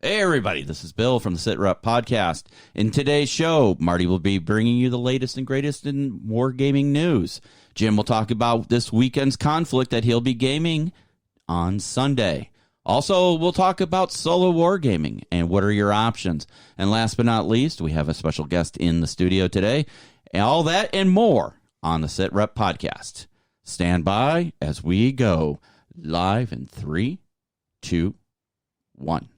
Hey, everybody, this is Bill from the Sit Rep Podcast. In today's show, Marty will be bringing you the latest and greatest in Wargaming news. Jim will talk about this weekend's conflict that he'll be gaming on Sunday. Also, we'll talk about solo wargaming and what are your options. And last but not least, we have a special guest in the studio today. All that and more on the Sit Rep Podcast. Stand by as we go live in 3, 2, 1.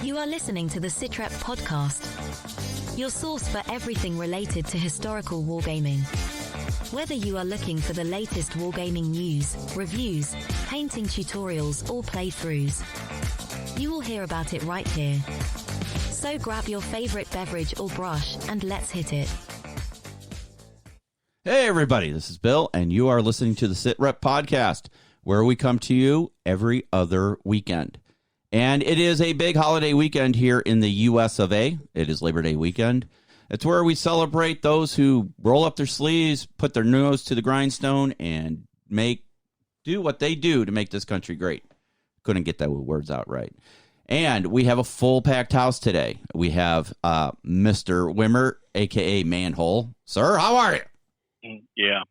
You are listening to the Sitrep Podcast, your source for everything related to historical wargaming. Whether you are looking for the latest wargaming news, reviews, painting tutorials, or playthroughs, you will hear about it right here. So grab your favorite beverage or brush and let's hit it. Hey everybody, this is Bill, and you are listening to the Sit Rep Podcast, where we come to you every other weekend. And it is a big holiday weekend here in the U.S. of A. It is Labor Day weekend. It's where we celebrate those who roll up their sleeves, put their nose to the grindstone, and do what they do to make this country great. Couldn't get that words out right. And we have a full packed house today. We have Mr. Wimmer, a.k.a. Manhole. Sir, how are you? Yeah.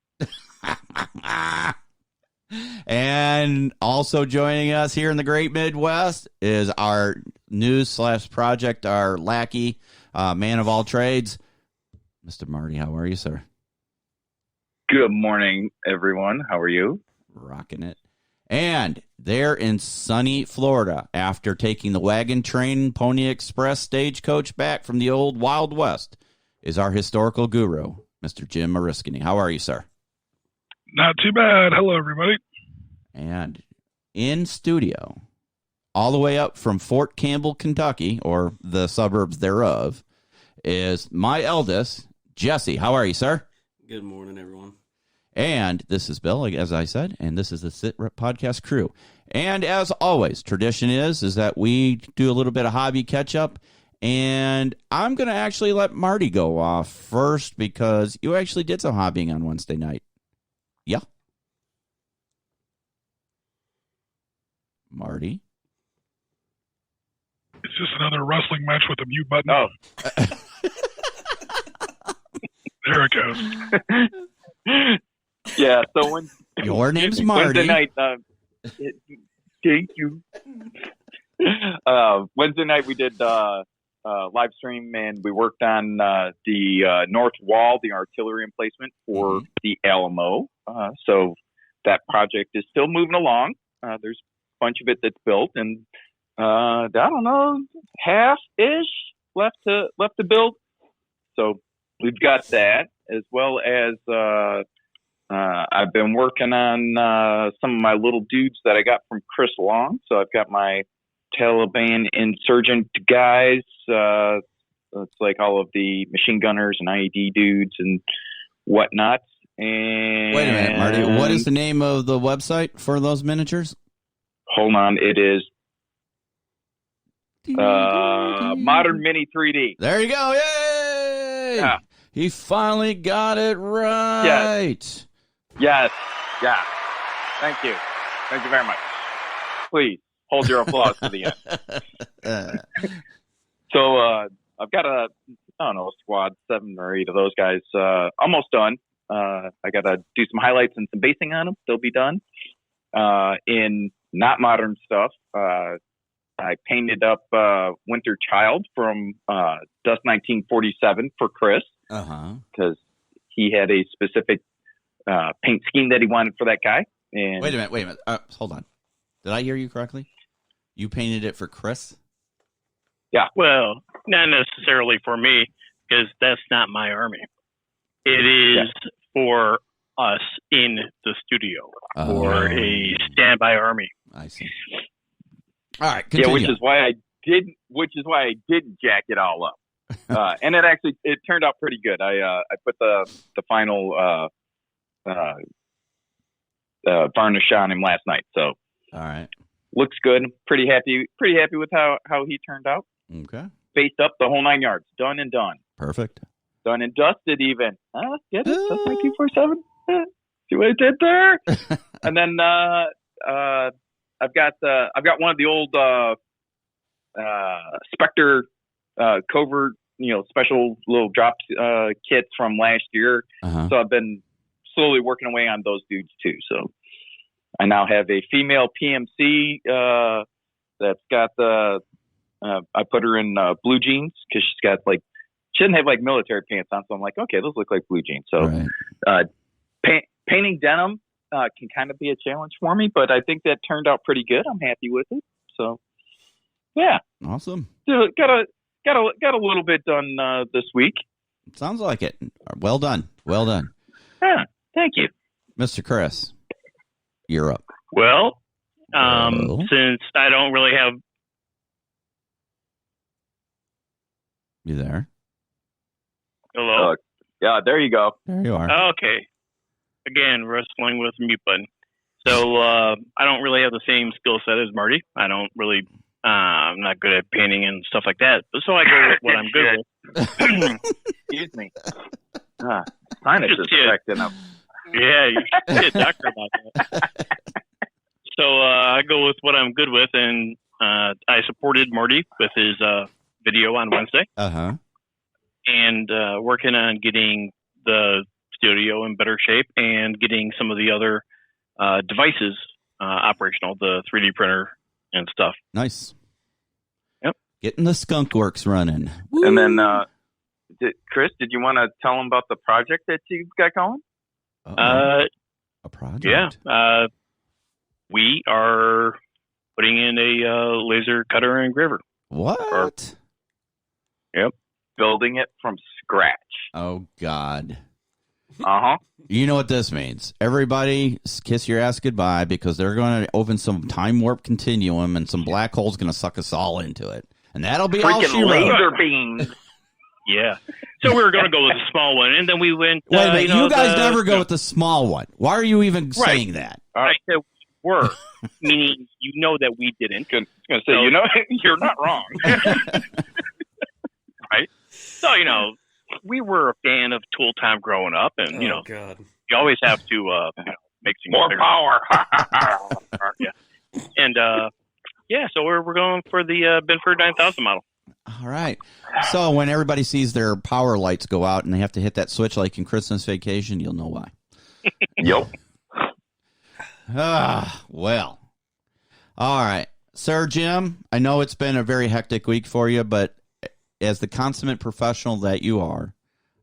And also joining us here in the Great Midwest is our news/project, our lackey, man of all trades, Mr. Marty. How are you, sir? Good morning, everyone. How are you? Rocking it. And there in sunny Florida, after taking the wagon train Pony Express stagecoach back from the old Wild West, is our historical guru, Mr. Jim Mariskany. How are you, sir? Not too bad. Hello, everybody. And in studio, all the way up from Fort Campbell, Kentucky, or the suburbs thereof, is my eldest, Jesse. How are you, sir? Good morning, everyone. And this is Bill, as I said, and this is the Sit Rep Podcast crew. And as always, tradition is that we do a little bit of hobby catch-up, and I'm going to actually let Marty go off first because you actually did some hobbying on Wednesday night. Yeah? Marty? It's just another wrestling match with a mute button. Oh. There it goes. Yeah, so when... Your name's Marty. Wednesday night... thank you. Wednesday night we did live stream, and we worked on the north wall, the artillery emplacement for the Alamo. So that project is still moving along. There's a bunch of it that's built, and I don't know, half-ish left to build. So we've got that, as well as I've been working on some of my little dudes that I got from Chris Long. So I've got my Taliban insurgent guys. It's like all of the machine gunners and IED dudes and whatnot. And wait a minute, Marty. What is the name of the website for those miniatures? Hold on. It is Modern Mini 3D. There you go. Yay! Yeah. He finally got it right. Yes. Yeah. Thank you. Thank you very much. Please hold your applause to the end. So I've got a squad, 7 or 8 of those guys almost done. I got to do some highlights and some basing on them. They'll be done. In not modern stuff, I painted up Winter Child from Dust 1947 for Chris. Because he had a specific paint scheme that he wanted for that guy. And wait a minute. Hold on. Did I hear you correctly? You painted it for Chris? Yeah. Well, not necessarily for me, because that's not my army. It is for us in the studio, for a standby army. I see. All right, continue. Yeah, which is why I didn't jack it all up. And it turned out pretty good. I put the final varnish on him last night, so all right, looks good. Pretty happy with how he turned out. Okay, Faced up the whole 9 yards, done and done. Perfect. Done and dusted even. Get it? That's my 247. See what I did there? And then I've got one of the old Spectre covert, special little drop kits from last year. So I've been slowly working away on those dudes too. So I now have a female PMC that's got I put her in blue jeans because she's got she doesn't have military pants on. So I'm like, okay, those look like blue jeans. So painting denim can kind of be a challenge for me, but I think that turned out pretty good. I'm happy with it. So yeah, awesome. So got a little bit done this week. Sounds like it. Well done. Yeah, thank you, Mr. Chris. You're up. Well, since I don't really have. You there? Hello? Yeah, there you go. There you are. Okay. Again, wrestling with the mute button. So I don't really have the same skill set as Marty. I don't really. I'm not good at painting and stuff like that. So I go with what I'm good with. Excuse me. Sinus is affecting him. Yeah, you should see a doctor about that. So I go with what I'm good with, and I supported Marty with his video on Wednesday. And working on getting the studio in better shape and getting some of the other devices operational, the 3D printer and stuff. Nice. Yep. Getting the skunk works running. Woo. And then, Chris, did you want to tell them about the project that you've got going? A project? Yeah. We are putting in a laser cutter and engraver. What? Yep. Building it from scratch. Oh, God. You know what this means. Everybody kiss your ass goodbye because they're going to open some time warp continuum and some black hole's going to suck us all into it. And that'll be all she laser beams. Yeah. So we were going to go with a small one, and then we went... Wait a minute, you guys never go with the small one. Why are you even saying that? I said we were, meaning that we didn't. I was going to say, you're not wrong. Right? So, we were a fan of Tool Time growing up, and, God. you always have to make things more bigger. power. Yeah. And, so we're going for the Benford 9000 model. All right. So when everybody sees their power lights go out and they have to hit that switch like in Christmas Vacation, you'll know why. Yep. Well. All right. Sir Jim, I know it's been a very hectic week for you, but as the consummate professional that you are,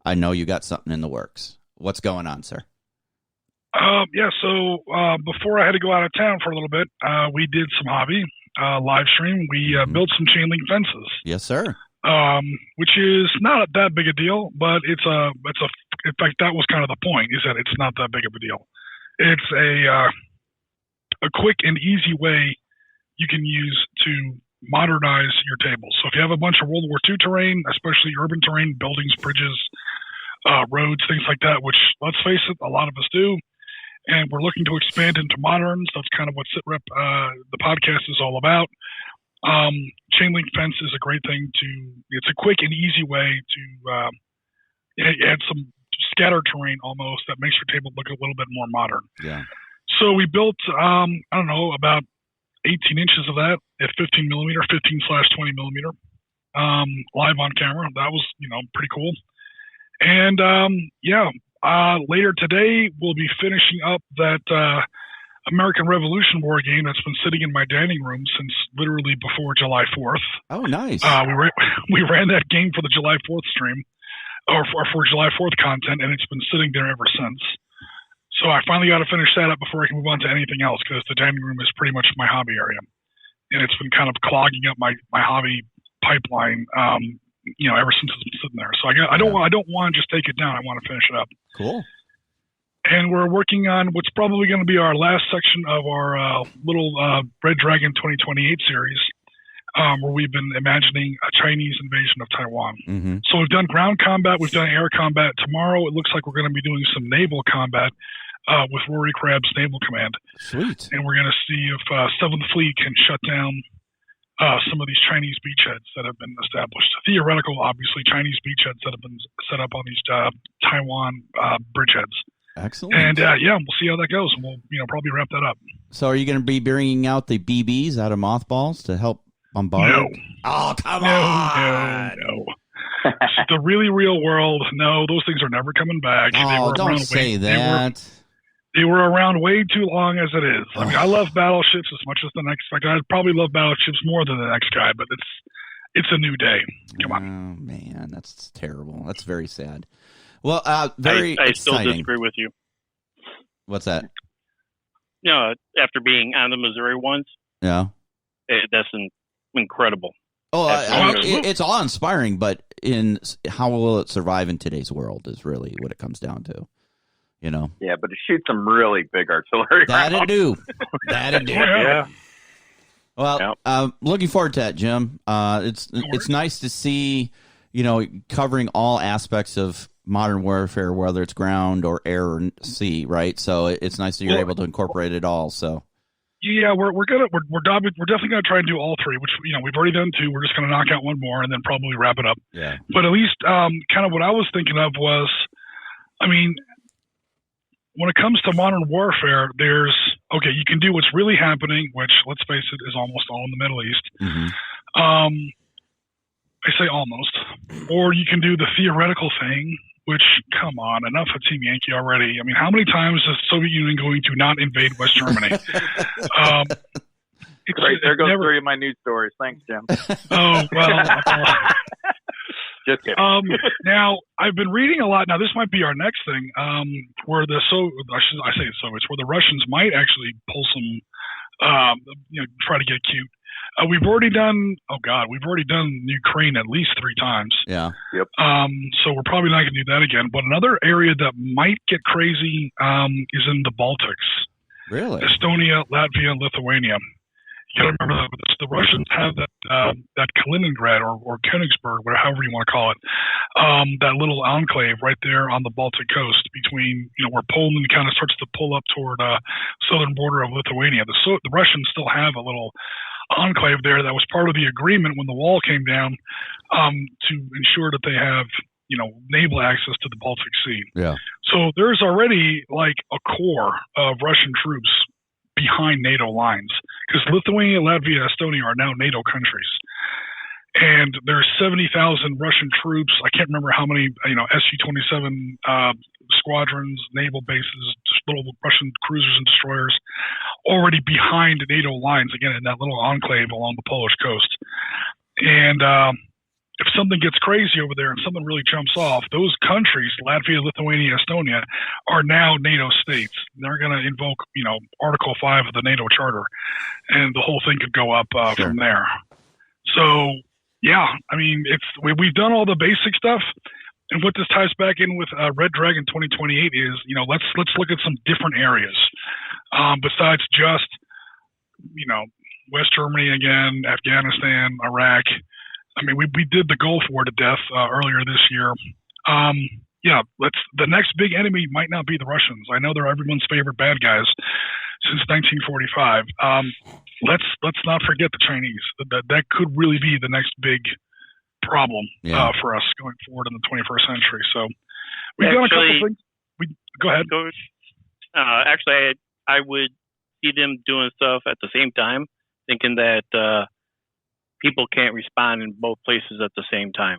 I know you got something in the works. What's going on, sir? So before I had to go out of town for a little bit, we did some hobby live stream. We built some chain link fences. Yes, sir. Which is not that big a deal, but in fact, that was kind of the point, is that it's not that big of a deal. It's a quick and easy way you can use to modernize your tables. So if you have a bunch of World War II terrain, especially urban terrain, buildings, bridges, roads, things like that, which, let's face it, a lot of us do, and we're looking to expand into moderns. That's kind of what SitRep, the podcast, is all about. Chain link fence is a great thing it's a quick and easy way to add some scattered terrain almost that makes your table look a little bit more modern. Yeah. So we built, about 18 inches of that at 15 millimeter, 15/20 millimeter, live on camera. That was, pretty cool. And, later today, we'll be finishing up that American Revolution war game that's been sitting in my dining room since literally before July 4th. Oh, nice. We ran that game for the July 4th stream, or for July 4th content, and it's been sitting there ever since. So I finally got to finish that up before I can move on to anything else, because the dining room is pretty much my hobby area. And it's been kind of clogging up my hobby pipeline, ever since it's been sitting there. So I don't want to just take it down. I want to finish it up. Cool. And we're working on what's probably going to be our last section of our little Red Dragon 2028 series, where we've been imagining a Chinese invasion of Taiwan. Mm-hmm. So we've done ground combat, we've done air combat. Tomorrow it looks like we're going to be doing some naval combat with Rory Crabb's Naval Command. Sweet. And we're going to see if 7th Fleet can shut down some of these Chinese beachheads that have been established. Theoretical, obviously, Chinese beachheads that have been set up on these Taiwan bridgeheads. Excellent. And we'll see how that goes, and we'll probably wrap that up. So, are you going to be bringing out the BBs out of mothballs to help bombard? No. Oh, come on! No. The really real world. No, those things are never coming back. Oh, don't say that. They were around way too long as it is. I mean, I love battleships as much as the next guy. I'd probably love battleships more than the next guy, but it's a new day. Come on. Oh, man, that's terrible. That's very sad. Well, very I exciting. still disagree with you. What's that? After being on the Missouri ones, Yeah. That's incredible. Oh, it's awe-inspiring, but how will it survive in today's world is really what it comes down to. Yeah, but it shoots some really big artillery. That'd do. Yeah. Well, looking forward to that, Jim. It's nice to see, covering all aspects of modern warfare, whether it's ground or air or sea, right? So it's nice that you're able to incorporate it all. So. Yeah, we're definitely gonna try and do all three, which we've already done two. We're just gonna knock out one more and then probably wrap it up. Yeah. But at least kind of what I was thinking of was, I mean, when it comes to modern warfare, you can do what's really happening, which, let's face it, is almost all in the Middle East. Mm-hmm. I say almost. Or you can do the theoretical thing, which, come on, enough of Team Yankee already. I mean, how many times is the Soviet Union going to not invade West Germany? Great. There goes 3 of my news stories. Thanks, Jim. Oh, well. Just kidding. Now, I've been reading a lot. Now, this might be our next thing, where the Soviets, where the Russians might actually pull some, try to get cute. We've already done Ukraine at least 3 times. Yeah. Yep. So we're probably not going to do that again. But another area that might get crazy is in the Baltics. Really? Estonia, Latvia, and Lithuania. You got to remember that the Russians have that Kaliningrad or Königsberg, however you want to call it, that little enclave right there on the Baltic coast between where Poland kind of starts to pull up toward southern border of Lithuania. The Russians still have a little enclave there that was part of the agreement when the wall came down to ensure that they have naval access to the Baltic Sea. Yeah. So there's already like a core of Russian troops behind NATO lines, because Lithuania, Latvia, Estonia are now NATO countries. And there's 70,000 Russian troops. I can't remember how many, Su-27 squadrons, naval bases, little Russian cruisers and destroyers already behind NATO lines, again, in that little enclave along the Polish coast. And if something gets crazy over there and something really jumps off, those countries, Latvia, Lithuania, Estonia, are now NATO states. They're going to invoke, Article 5 of the NATO Charter, and the whole thing could go up from there. So, yeah, I mean, we've done all the basic stuff, and what this ties back in with Red Dragon 2028 is, let's look at some different areas besides just, West Germany again, Afghanistan, Iraq. I mean, we did the Gulf War to death earlier this year. The next big enemy might not be the Russians. I know they're everyone's favorite bad guys since 1945. Let's not forget the Chinese. That could really be the next big problem for us going forward in the 21st century. So we've done a couple things. Go ahead. Actually, I would see them doing stuff at the same time, thinking that people can't respond in both places at the same time.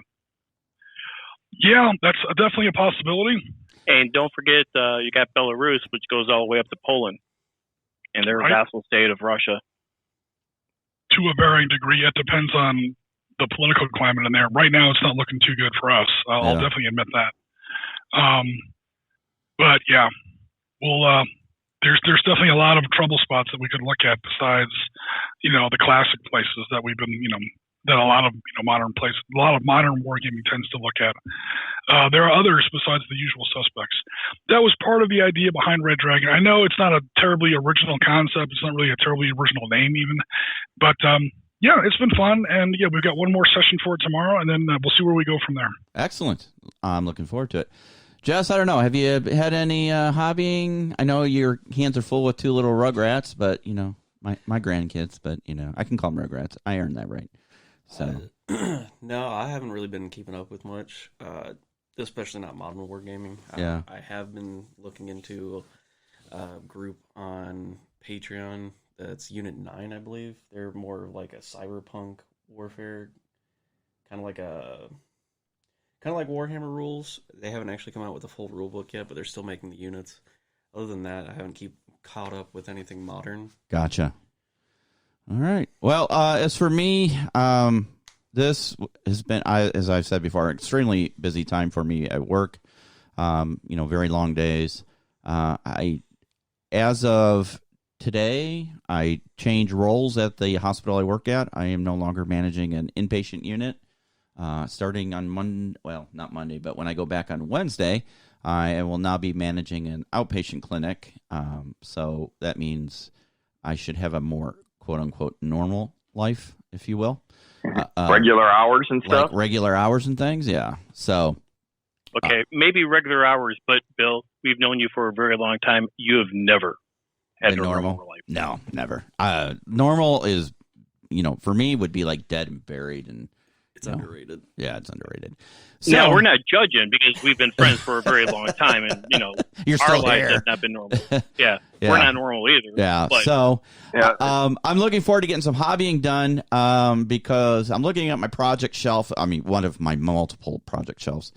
Yeah, that's definitely a possibility. And don't forget, you got Belarus, which goes all the way up to Poland, and they're a vassal state of Russia. To a varying degree, it depends on the political climate in there. Right now, it's not looking too good for us. I'll definitely admit that. But yeah, there's definitely a lot of trouble spots that we could look at besides, the classic places that we've been, that a lot of modern wargaming tends to look at. There are others besides the usual suspects. That was part of the idea behind Red Dragon. I know it's not a terribly original concept. It's not really a terribly original name even, but it's been fun. And we've got one more session for it tomorrow, and then we'll see where we go from there. Excellent. I'm looking forward to it. Jess, I don't know. Have you had any hobbying? I know your hands are full with 2 little rugrats, but my grandkids, but I can call them Rugrats. I earned that right. So no, I haven't really been keeping up with much, especially not modern wargaming. Yeah. I have been looking into a group on Patreon that's Unit 9, I believe. They're more like a cyberpunk warfare, kind of like Warhammer rules. They haven't actually come out with a full rule book yet, but they're still making the units. Other than that, I haven't caught up with anything modern. Gotcha. All right. Well, as for me, this has been, as I've said before, an extremely busy time for me at work. Very long days. As of today, I changed roles at the hospital I work at. I am no longer managing an inpatient unit. Starting on Monday, well, not Monday, but when I go back on Wednesday, I will now be managing an outpatient clinic. So that means I should have a more quote-unquote normal life, if you will. Regular hours and stuff? Like regular hours and things, yeah. So... Okay, maybe regular hours, but Bill, we've known you for a very long time. You have never had a normal life. No, never. Normal is, for me, would be like dead and buried, and it's underrated. Yeah, it's underrated. So, no, we're not judging because we've been friends for a very long time, and you're our still lives there. have not been normal. Yeah, we're not normal either. Yeah, but. so I'm looking forward to getting some hobbying done because I'm looking at my project shelf. I mean, one of my multiple project shelves.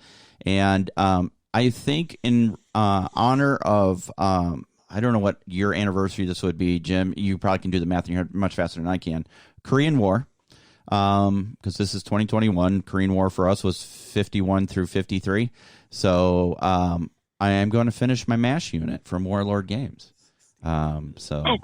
And I think in honor of, I don't know what your anniversary this would be, Jim. You probably can do the math in your head much faster than I can. Korean War, because this is 2021. Korean War for us was 51 through 53. So I am going to finish my MASH unit from Warlord Games. Oh,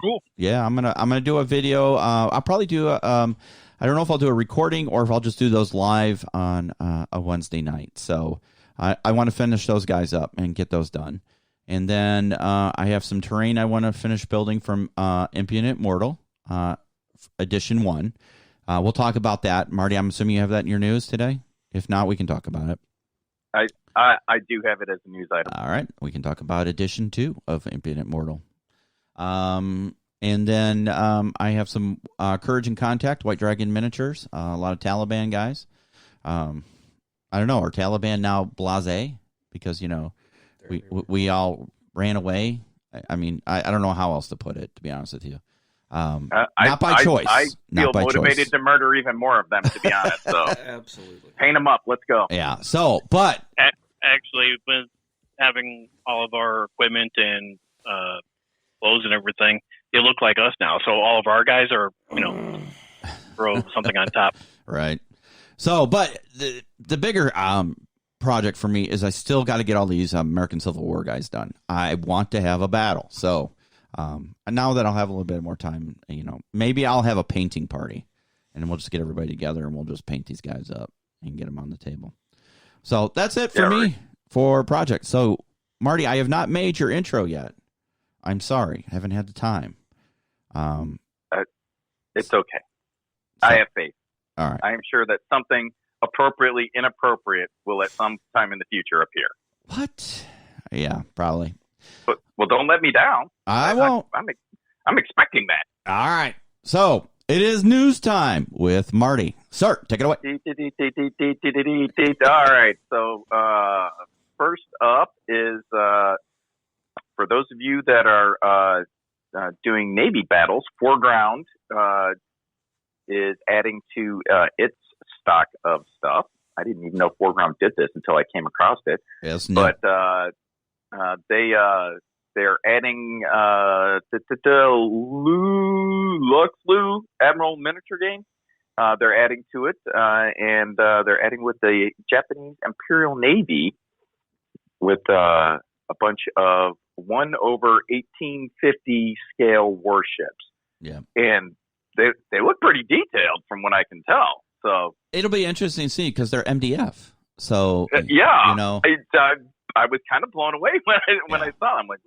cool. Yeah, I'm gonna do a video. I'll probably do a. I don't know if I'll do a recording or if I'll just do those live on a Wednesday night. So. I want to finish those guys up and get those done. And then I have some terrain I want to finish building from Impudent Mortal, Edition 1. We'll talk about that. Marty, I'm assuming you have that in your news today? If not, we can talk about it. I do have it as a news item. All right. We can talk about Edition 2 of Impudent Mortal. And then I have some Courage and Contact, White Dragon miniatures, a lot of Taliban guys. I don't know. Are Taliban now blasé? Because, we all ran away. I mean, I don't know how else to put it, to be honest with you. Not by choice. I feel motivated choice. to murder even more of them, to be honest. So Absolutely. Paint them up. Let's go. Yeah. So, but... Actually, with having all of our equipment and clothes and everything, they look like us now. So all of our guys are, throw something on top. Right. So, but the bigger project for me is I still got to get all these American Civil War guys done. I want to have a battle. So, now that I'll have a little bit more time, maybe I'll have a painting party, and we'll just get everybody together and we'll just paint these guys up and get them on the table. So that's it for me for project. So, Marty, I have not made your intro yet. I'm sorry, I haven't had the time. It's okay. I have faith. All right. I am sure that something appropriately inappropriate will at some time in the future appear. What? Yeah, probably. But don't let me down. I won't. I'm expecting that. All right. So it is news time with Marty. Sir, take it away. All right. So first up is for those of you that are doing Navy battles, Foreground is adding to its stock of stuff. I didn't even know Foreground did this until I came across it. Yes, but they're adding Lu Admiral miniature game. They're adding to it, and they're adding with the Japanese Imperial Navy with a bunch of 1/1850 scale warships. Yeah, and they look pretty detailed from what I can tell. So it'll be interesting to see because they're MDF. So yeah, you know, I was kind of blown away when I saw them. I'm like,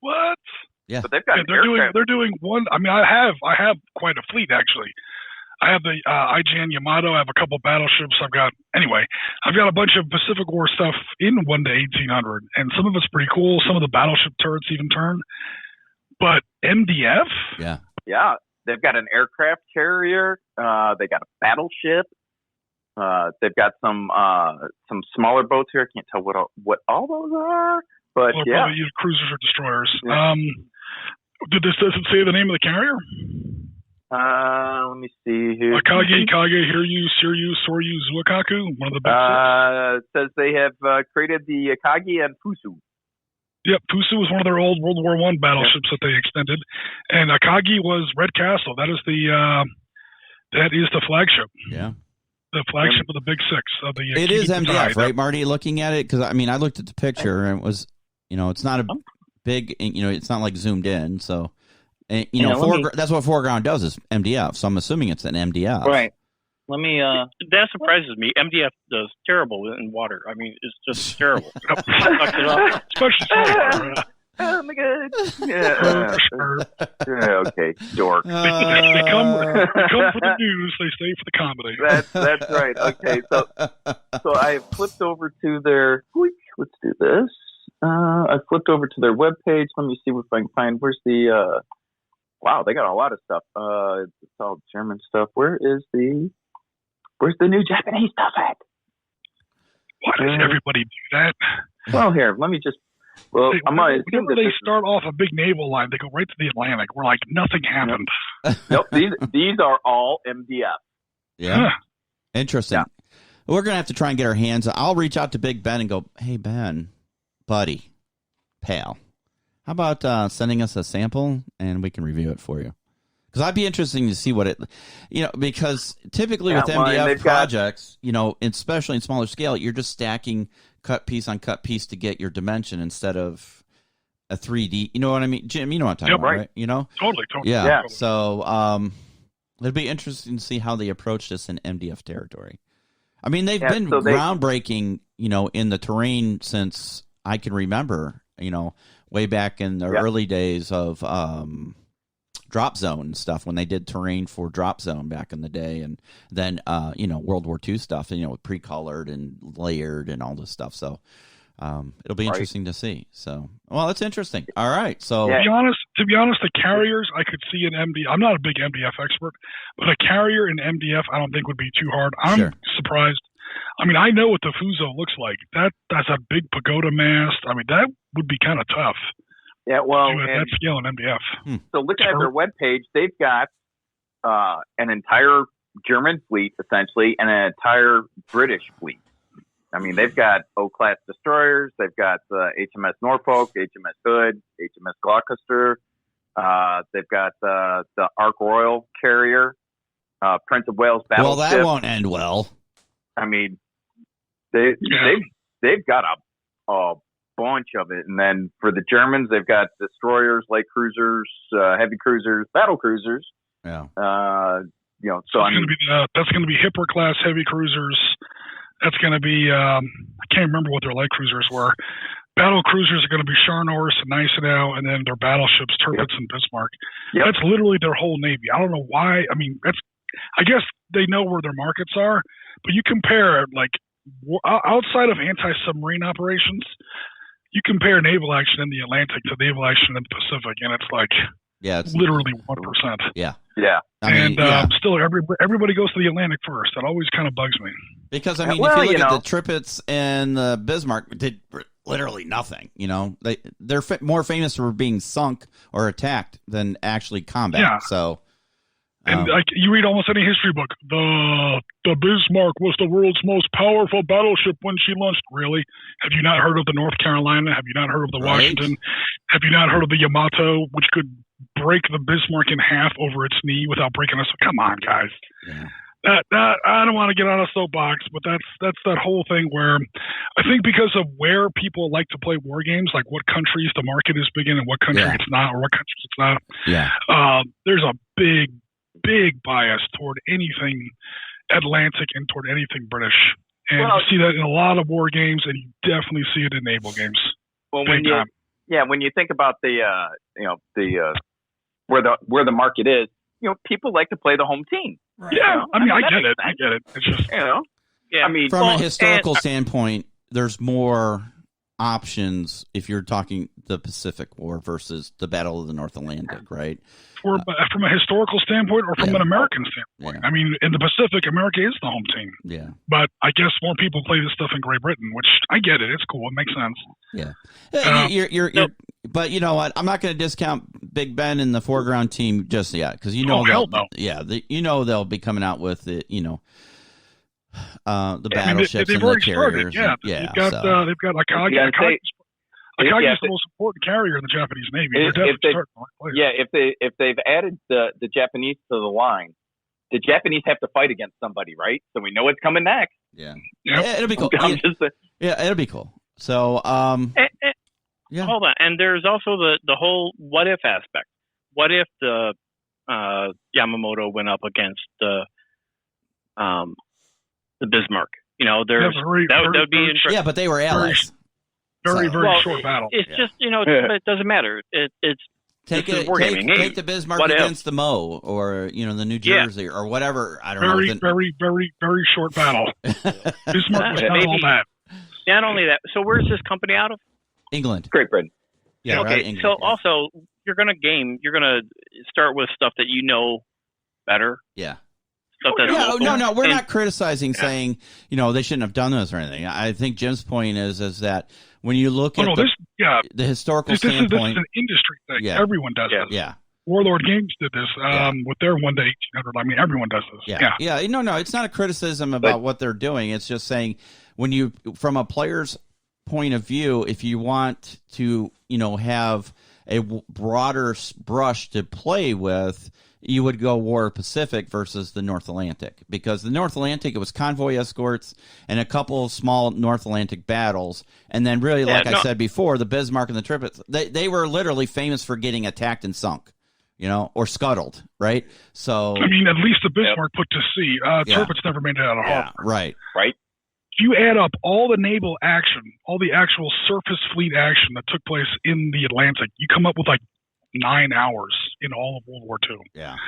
what? Yeah, but they've got they're doing one. I mean, I have quite a fleet actually. I have the IGN Yamato. I have a couple battleships. I've got a bunch of Pacific War stuff in 1/1800, and some of it's pretty cool. Some of the battleship turrets even turn. But MDF, Yeah, they've got an aircraft carrier. They got a battleship. They've got some smaller boats here. I can't tell what all those are, but well, yeah, probably either cruisers or destroyers. Yeah. Does it say the name of the carrier? Let me see here. Akagi, Kage, Hiryu, Suryu, Soryu, Zuakaku, one of the big It says they have created the Akagi and Fusu. Yep, Fusu was one of their old World War I battleships that they extended, and Akagi was Red Castle. That is the flagship. Yeah, the flagship of the Big Six of the. It is MDF, right, Marty? Looking at it, because I looked at the picture and it was, it's not a big, it's not like zoomed in, so. And, that's what foreground does is MDF. So I'm assuming it's an MDF. Right. Let me. That surprises me. MDF does terrible in water. It's just terrible. Sucks it up. Especially saltwater. Oh my god. Yeah. Yeah. Okay. Dork. They come for the news. They stay for the comedy. That's right. Okay. So I flipped over to their. Let's do this. I flipped over to their webpage. Let me see if I can find. Where's the. Wow, they got a lot of stuff. It's all German stuff. Where's the new Japanese stuff at? Why does everybody do that? Well, here, let me just. Well, whenever they start off a big naval line, they go right to the Atlantic. We're like, nothing happened. Nope, these are all MDF. Yeah, interesting. Yeah. We're gonna have to try and get our hands. I'll reach out to Big Ben and go, hey Ben, buddy, pal. How about sending us a sample and we can review it for you? Because I'd be interested to see what it, because typically with MDF projects, especially in smaller scale, you're just stacking cut piece on cut piece to get your dimension instead of a 3D. You know what I mean? Jim, you know what I'm talking about, right? Totally. Yeah. So it'd be interesting to see how they approach this in MDF territory. They've been groundbreaking, in the terrain since I can remember, way back in the early days of Drop Zone and stuff, when they did terrain for Drop Zone back in the day, and then World War II stuff, pre-colored and layered and all this stuff. So it'll be interesting to see. So, well, it's interesting. All right. So to be honest, the carriers I could see in MDF. I'm not a big MDF expert, but a carrier in MDF I don't think would be too hard. I'm surprised. I know what the Fuso looks like. That's a big pagoda mast. That would be kind of tough. Yeah, well, that scale in MDF. So looking at their webpage, they've got an entire German fleet, essentially, and an entire British fleet. They've got O-class destroyers. They've got HMS Norfolk, HMS Hood, HMS Gloucester. They've got the Ark Royal carrier, Prince of Wales battleship. Well, that won't end well. They've got a bunch of it, and then for the Germans, they've got destroyers, light cruisers, heavy cruisers, battle cruisers. Yeah. So that's going to be Hipper class heavy cruisers. That's going to be I can't remember what their light cruisers were. Battle cruisers are going to be Scharnhorst and Gneisenau, and then their battleships, Tirpitz and Bismarck. Yep. That's literally their whole navy. I don't know why. I guess they know where their markets are, but you compare outside of anti-submarine operations, you compare naval action in the Atlantic to naval action in the Pacific, and it's literally 1%. Yeah. Still, everybody goes to the Atlantic first. That always kind of bugs me. Because, if you look at the Tirpitz and the Bismarck, did literally nothing. They're more famous for being sunk or attacked than actually combat. Yeah. So... And you read almost any history book, the Bismarck was the world's most powerful battleship when she launched. Really? Have you not heard of the North Carolina? Have you not heard of the Washington? Have you not heard of the Yamato, which could break the Bismarck in half over its knee without breaking us? Come on, guys. Yeah. I don't want to get on a soapbox, but that's that whole thing where I think because of where people like to play war games, like what countries the market is big in and what country it's not, or what countries it's not. Yeah. There's a big bias toward anything Atlantic and toward anything British. And you see that in a lot of war games, and you definitely see it in naval games. Well, when you think about the where the market is, people like to play the home team. Right? Yeah, I get it. It's just Yeah. From a historical standpoint, there's more options if you're talking the Pacific War versus the Battle of the North Atlantic, right? From a historical standpoint or from an American standpoint. Yeah. I mean, in the Pacific, America is the home team. Yeah. But I guess more people play this stuff in Great Britain, which I get it. It's cool. It makes sense. Yeah. But you know what? I'm not going to discount Big Ben and the foreground team just yet because hell no. Yeah, they'll be coming out with it. The battleships they've and the already carriers. started. Yeah, they've got Akagi. Akagi is the most important carrier in the Japanese Navy. If they've added the Japanese to the line, the Japanese have to fight against somebody, right? So we know what's coming next. Yeah, yep. It'll be cool. It'll be cool. So, yeah. Hold on, and there's also the whole what if aspect. What if the Yamamoto went up against the Bismarck? That would be interesting. Yeah, but they were allies. Very short battle. It's just it doesn't matter. It's take the Bismarck against the Mo or the New Jersey or whatever. I don't know. Very short battle. Bismarck was not all that. Not only that. So where's this company out of? England. Great Britain. Yeah. Okay. Right, England, so also you're gonna start with stuff that you know better. Yeah. No, we're not criticizing saying, they shouldn't have done this or anything. I think Jim's point is that when you look at the historical standpoint. This is an industry thing. Yeah. Everyone does this. Yeah. Warlord Games did this with their one day 1800. I mean, everyone does this. Yeah. No, it's not a criticism about what they're doing. It's just saying from a player's point of view, if you want to, have a broader brush to play with, you would go War Pacific versus the North Atlantic, because the North Atlantic, it was convoy escorts and a couple of small North Atlantic battles. And then really, I said before, the Bismarck and the Tirpitz, they were literally famous for getting attacked and sunk, or scuttled, right? So, I mean, at least the Bismarck put to sea. Tirpitz never made it out of harbor. Right. If you add up all the naval action, all the actual surface fleet action that took place in the Atlantic, you come up with 9 hours in all of World War II. Yeah.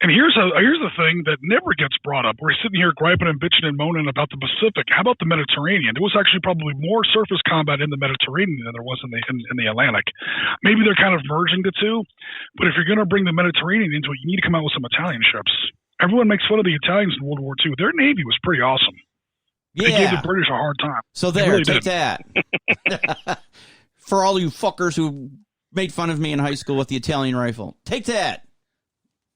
And here's the thing that never gets brought up. We're sitting here griping and bitching and moaning about the Pacific. How about the Mediterranean? There was actually probably more surface combat in the Mediterranean than there was in the Atlantic. Maybe they're kind of merging the two, but if you're going to bring the Mediterranean into it, you need to come out with some Italian ships. Everyone makes fun of the Italians in World War II. Their Navy was pretty awesome. They gave the British a hard time. So take that. For all you fuckers who made fun of me in high school with the Italian rifle. Take that.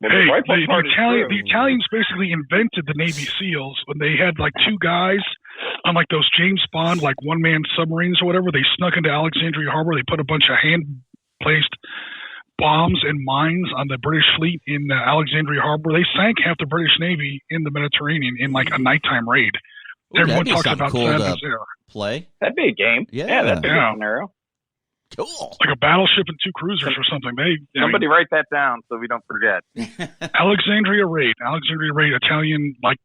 Hey, the Italians basically invented the Navy SEALs when they had two guys on those James Bond one-man submarines or whatever. They snuck into Alexandria Harbor. They put a bunch of hand-placed bombs and mines on the British fleet in Alexandria Harbor. They sank half the British Navy in the Mediterranean in a nighttime raid. Ooh, everyone talks about cool Savage Air. Play. That'd be a game. Yeah, that'd be a scenario. Cool. Like a battleship and 2 cruisers or something. Somebody write that down so we don't forget. Alexandria Raid, Italian, I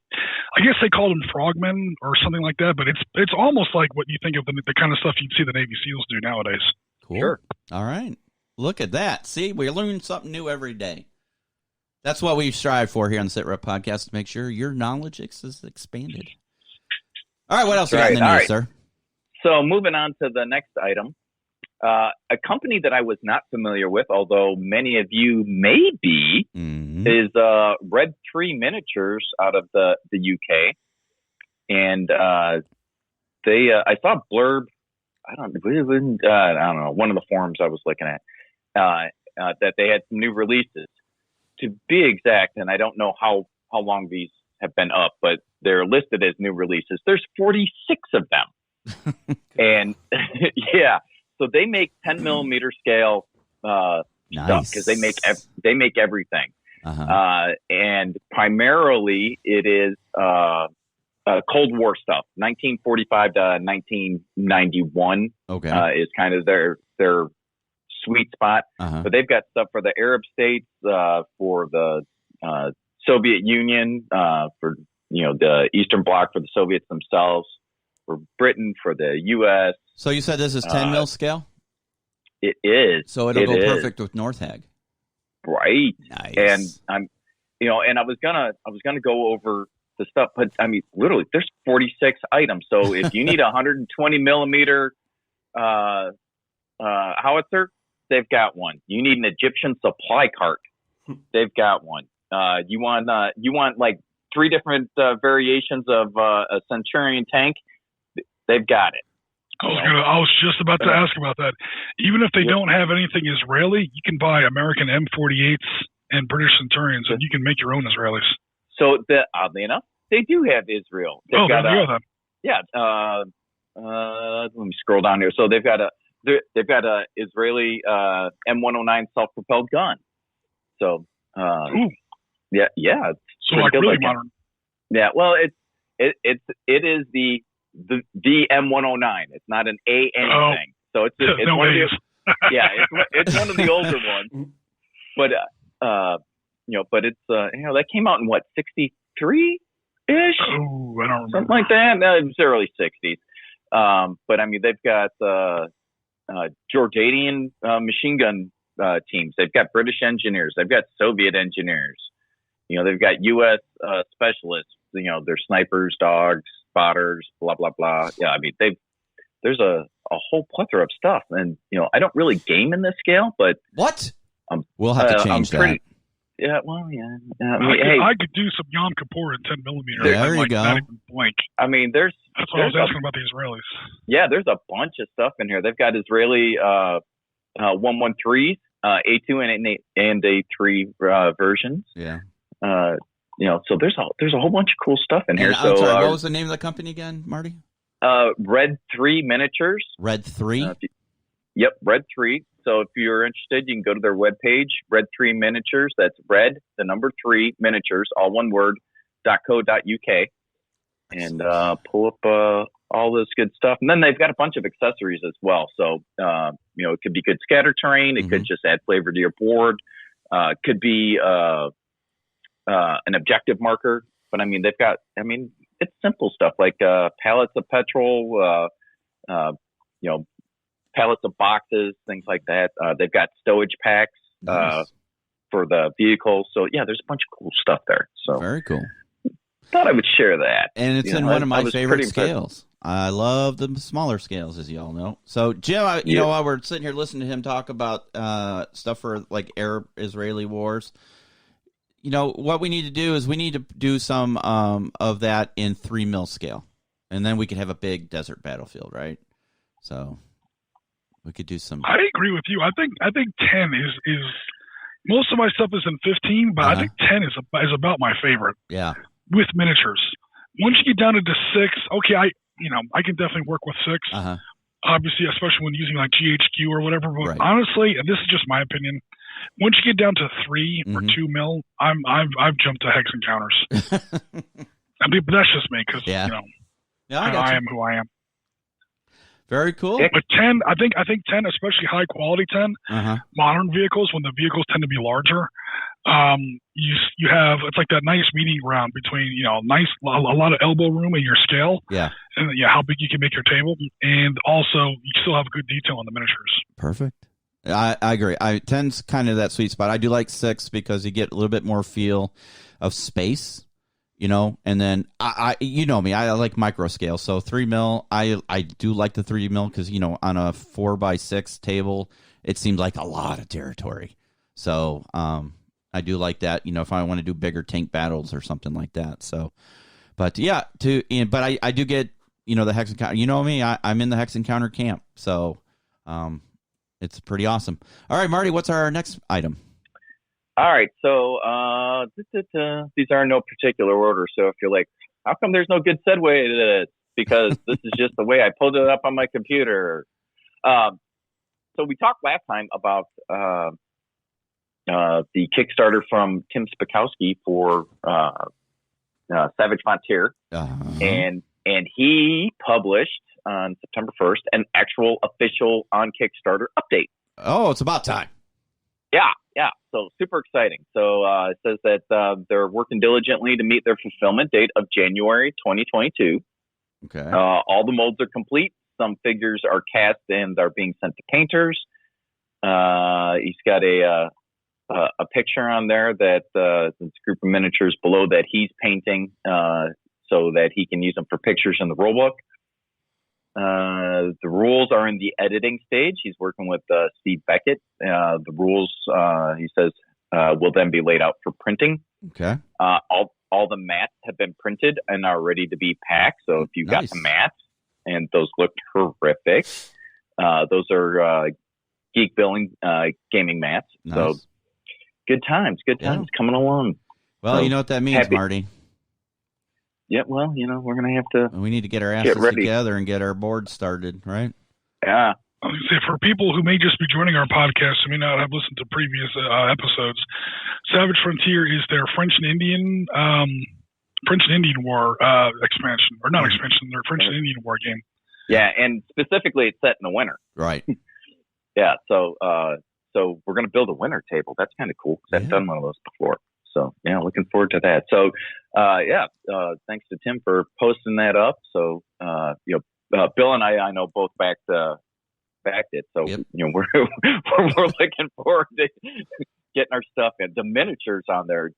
guess they called them frogmen or something like that, but it's almost like what you think of the kind of stuff you'd see the Navy SEALs do nowadays. Cool. Sure. All right. Look at that. See, we learn something new every day. That's what we strive for here on the SitRep Podcast, to make sure your knowledge is expanded. All right, what else you got in the news, sir? So moving on to the next item. A company that I was not familiar with, although many of you may be, is Red Tree Miniatures out of the UK. And I saw a blurb, I don't know, one of the forums I was looking at, that they had some new releases. To be exact, and I don't know how long these have been up, but they're listed as new releases. There's 46 of them. And yeah, so they make 10 millimeter scale stuff because they make everything. And primarily it is Cold War stuff, 1945 to 1991. Is kind of their sweet spot. But they've got stuff for the Arab states, for the Soviet Union, for the Eastern Bloc, for the Soviets themselves, for Britain, for the U.S. So you said this is 10 mil scale? It is. So it'll go perfect with North Hag. Right. Nice. And I'm, and I was gonna go over the stuff, but I mean, literally, there's 46 items. So if you need a 120 millimeter howitzer, they've got one. You need an Egyptian supply cart, they've got one. You want like 3 different variations of a Centurion tank, they've got it. I was just about to ask about that. Even if they don't have anything Israeli, you can buy American M48s and British Centurions, and you can make your own Israelis. So, oddly enough, they do have Israel. There you go then. Yeah. Let me scroll down here. So they've got a Israeli M109 self-propelled gun. So yeah. So like really modern. Yeah. Well, it is the M109. It's not an A anything. So it's no one ways. it's one of the older ones. But but it's that came out in what, 63 ish? Oh, I don't remember. Something like that. No, it was early 60s. But I mean, they've got Jordanian machine gun teams. They've got British engineers. They've got Soviet engineers. They've got U.S. specialists. They're snipers, dogs, spotters, blah blah blah. Yeah, I mean, there's a whole plethora of stuff, and I don't really game in this scale, but what? We'll have to change that. Yeah, well, yeah. I could do some Yom Kippur in 10 millimeter. There you go. Not even blink. I mean, that's what I was asking about the Israelis. Yeah, there's a bunch of stuff in here. They've got Israeli 113s, A2 and A3 versions. Yeah. So there's a whole bunch of cool stuff in here. I'm sorry, what was the name of the company again, Marty? Red 3 Miniatures. Red 3? Yep, Red 3. So if you're interested, you can go to their webpage, Red 3 Miniatures. That's Red, the number 3 Miniatures, all one word, .co.uk, and pull up all this good stuff. And then they've got a bunch of accessories as well. So, it could be good scatter terrain. It could just add flavor to your board. It could be an objective marker. But, it's simple stuff like pallets of petrol, pallets of boxes, things like that. They've got stowage packs for the vehicles. So, yeah, there's a bunch of cool stuff there. So very cool. Thought I would share that. And it's in one of my favorite scales. I love the smaller scales, as you all know. So, Jim, while we're sitting here listening to him talk about stuff for like Arab-Israeli wars, what we need to do is we need to do some of that in 3 mil scale. And then we can have a big desert battlefield, right? So we could do some. I agree with you. I think 10 is most of my stuff is in 15, but I think 10 is about my favorite. Yeah. With miniatures. Once you get down to 6, okay, I can definitely work with 6. Obviously, especially when using like GHQ or whatever. But honestly, and this is just my opinion, once you get down to 3 or 2 mil, I've jumped to hex encounters. But that's just me because I am who I am. Very cool. But 10, I think 10, especially high quality 10, modern vehicles, when the vehicles tend to be larger, you have, it's like that nice meeting ground between, a lot of elbow room in your scale. Yeah. And how big you can make your table. And also you still have good detail on the miniatures. Perfect. I agree. 10's kind of that sweet spot. I do like 6 because you get a little bit more feel of space. And then I me, I like micro scale. So 3 mil, I do like the 3 mil because, on a 4x6 table, it seems like a lot of territory. So, I do like that, if I want to do bigger tank battles or something like that. So, but yeah, but I do get, the hex encounter, me, I'm in the hex encounter camp. So, it's pretty awesome. All right, Marty, what's our next item? All right, so these are in no particular order. So if you're like, how come there's no good segue to this? Because this is just the way I pulled it up on my computer. So we talked last time about the Kickstarter from Tim Spakowski for Savage Frontier, and he published on September 1st an actual official on Kickstarter update. Oh, it's about time. Yeah. So super exciting. So it says that they're working diligently to meet their fulfillment date of January 2022. Okay. All the molds are complete. Some figures are cast and are being sent to painters. He's got a picture on there that this group of miniatures below that he's painting so that he can use them for pictures in the rulebook. The rules are in the editing stage. He's working with Steve Beckett. The rules, he says, will then be laid out for printing. Okay. All the mats have been printed and are ready to be packed. So if you got the mats, and those look horrific, those are Geek Billing gaming mats. Nice. So good times coming along. Well, so, you know what that means, Marty. Yeah, well, we're going to have to. We need to get our asses together and get our board started, right? Yeah. I was gonna say, for people who may just be joining our podcast who may not have listened to previous episodes, Savage Frontier is their French and Indian War expansion, or not expansion, their French and Indian War game. Yeah, and specifically, it's set in the winter. Right. Yeah, so we're going to build a winter table. That's kind of cool. I've done one of those before. So yeah, looking forward to that. So thanks to Tim for posting that up. So Bill and I know both backed it. So we're looking forward to getting our stuff in. The miniatures on there,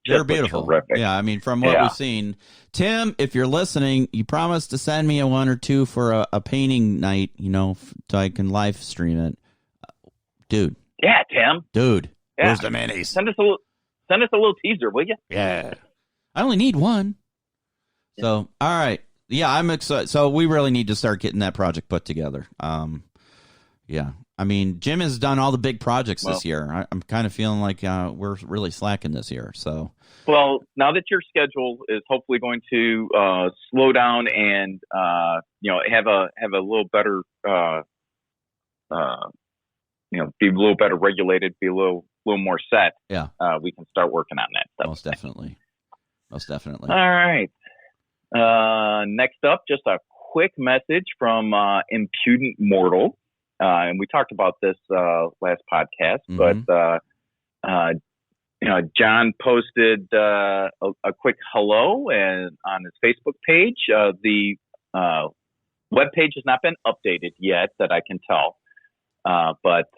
they're beautiful. Terrific. Yeah, I mean, from what we've seen, Tim, if you're listening, you promised to send me a one or two for a painting night. So I can live stream it, dude. Yeah, Tim. Dude. Yeah. Where's the minis? Send us a little teaser, will you? Yeah. I only need one. Yeah. So, all right. Yeah, I'm excited. So we really need to start getting that project put together. Yeah. I mean, Jim has done all the big projects this year. I'm kind of feeling like we're really slacking this year. So, well, now that your schedule is hopefully going to slow down and have a little better be a little better regulated, be a little more set. Yeah, we can start working on that stuff. Most definitely. All right. Next up, just a quick message from Impudent Mortal. And we talked about this last podcast, but John posted a quick hello and on his Facebook page. The web page has not been updated yet, that I can tell. But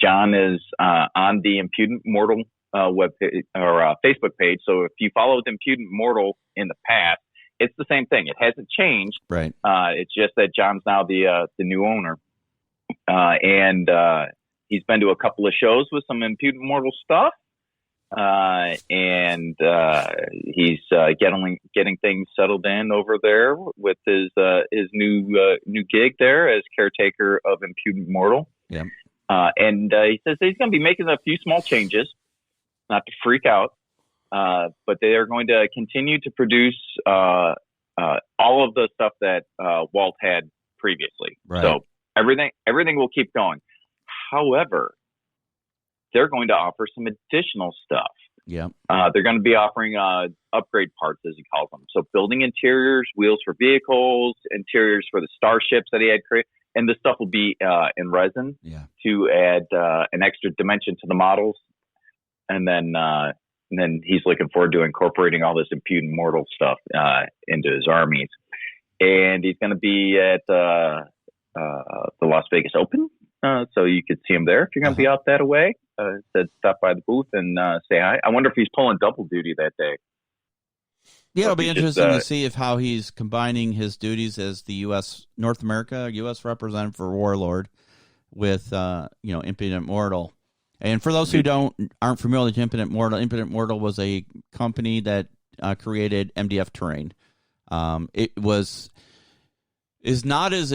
John is on the Impudent Mortal web page, or Facebook page. So if you followed Impudent Mortal in the past, it's the same thing. It hasn't changed. Right. It's just that John's now the new owner, and he's been to a couple of shows with some Impudent Mortal stuff, and he's getting things settled in over there with his new gig there as caretaker of Impudent Mortal. Yeah. And he says he's going to be making a few small changes, not to freak out, but they are going to continue to produce all of the stuff that Walt had previously. Right. So everything will keep going. However, they're going to offer some additional stuff. Yeah. They're going to be offering upgrade parts, as he calls them. So building interiors, wheels for vehicles, interiors for the starships that he had created. And this stuff will be in resin to add an extra dimension to the models. And then he's looking forward to incorporating all this Impudent Mortal stuff into his armies. And he's going to be at the Las Vegas Open. So you could see him there if you're going to be out that way. Said stop by the booth and say hi. I wonder if he's pulling double duty that day. Yeah, it'll be interesting to see how he's combining his duties as the North America U.S. representative for Warlord with Impudent Mortal. And for those who aren't familiar with Impudent Mortal was a company that created MDF terrain. It is not as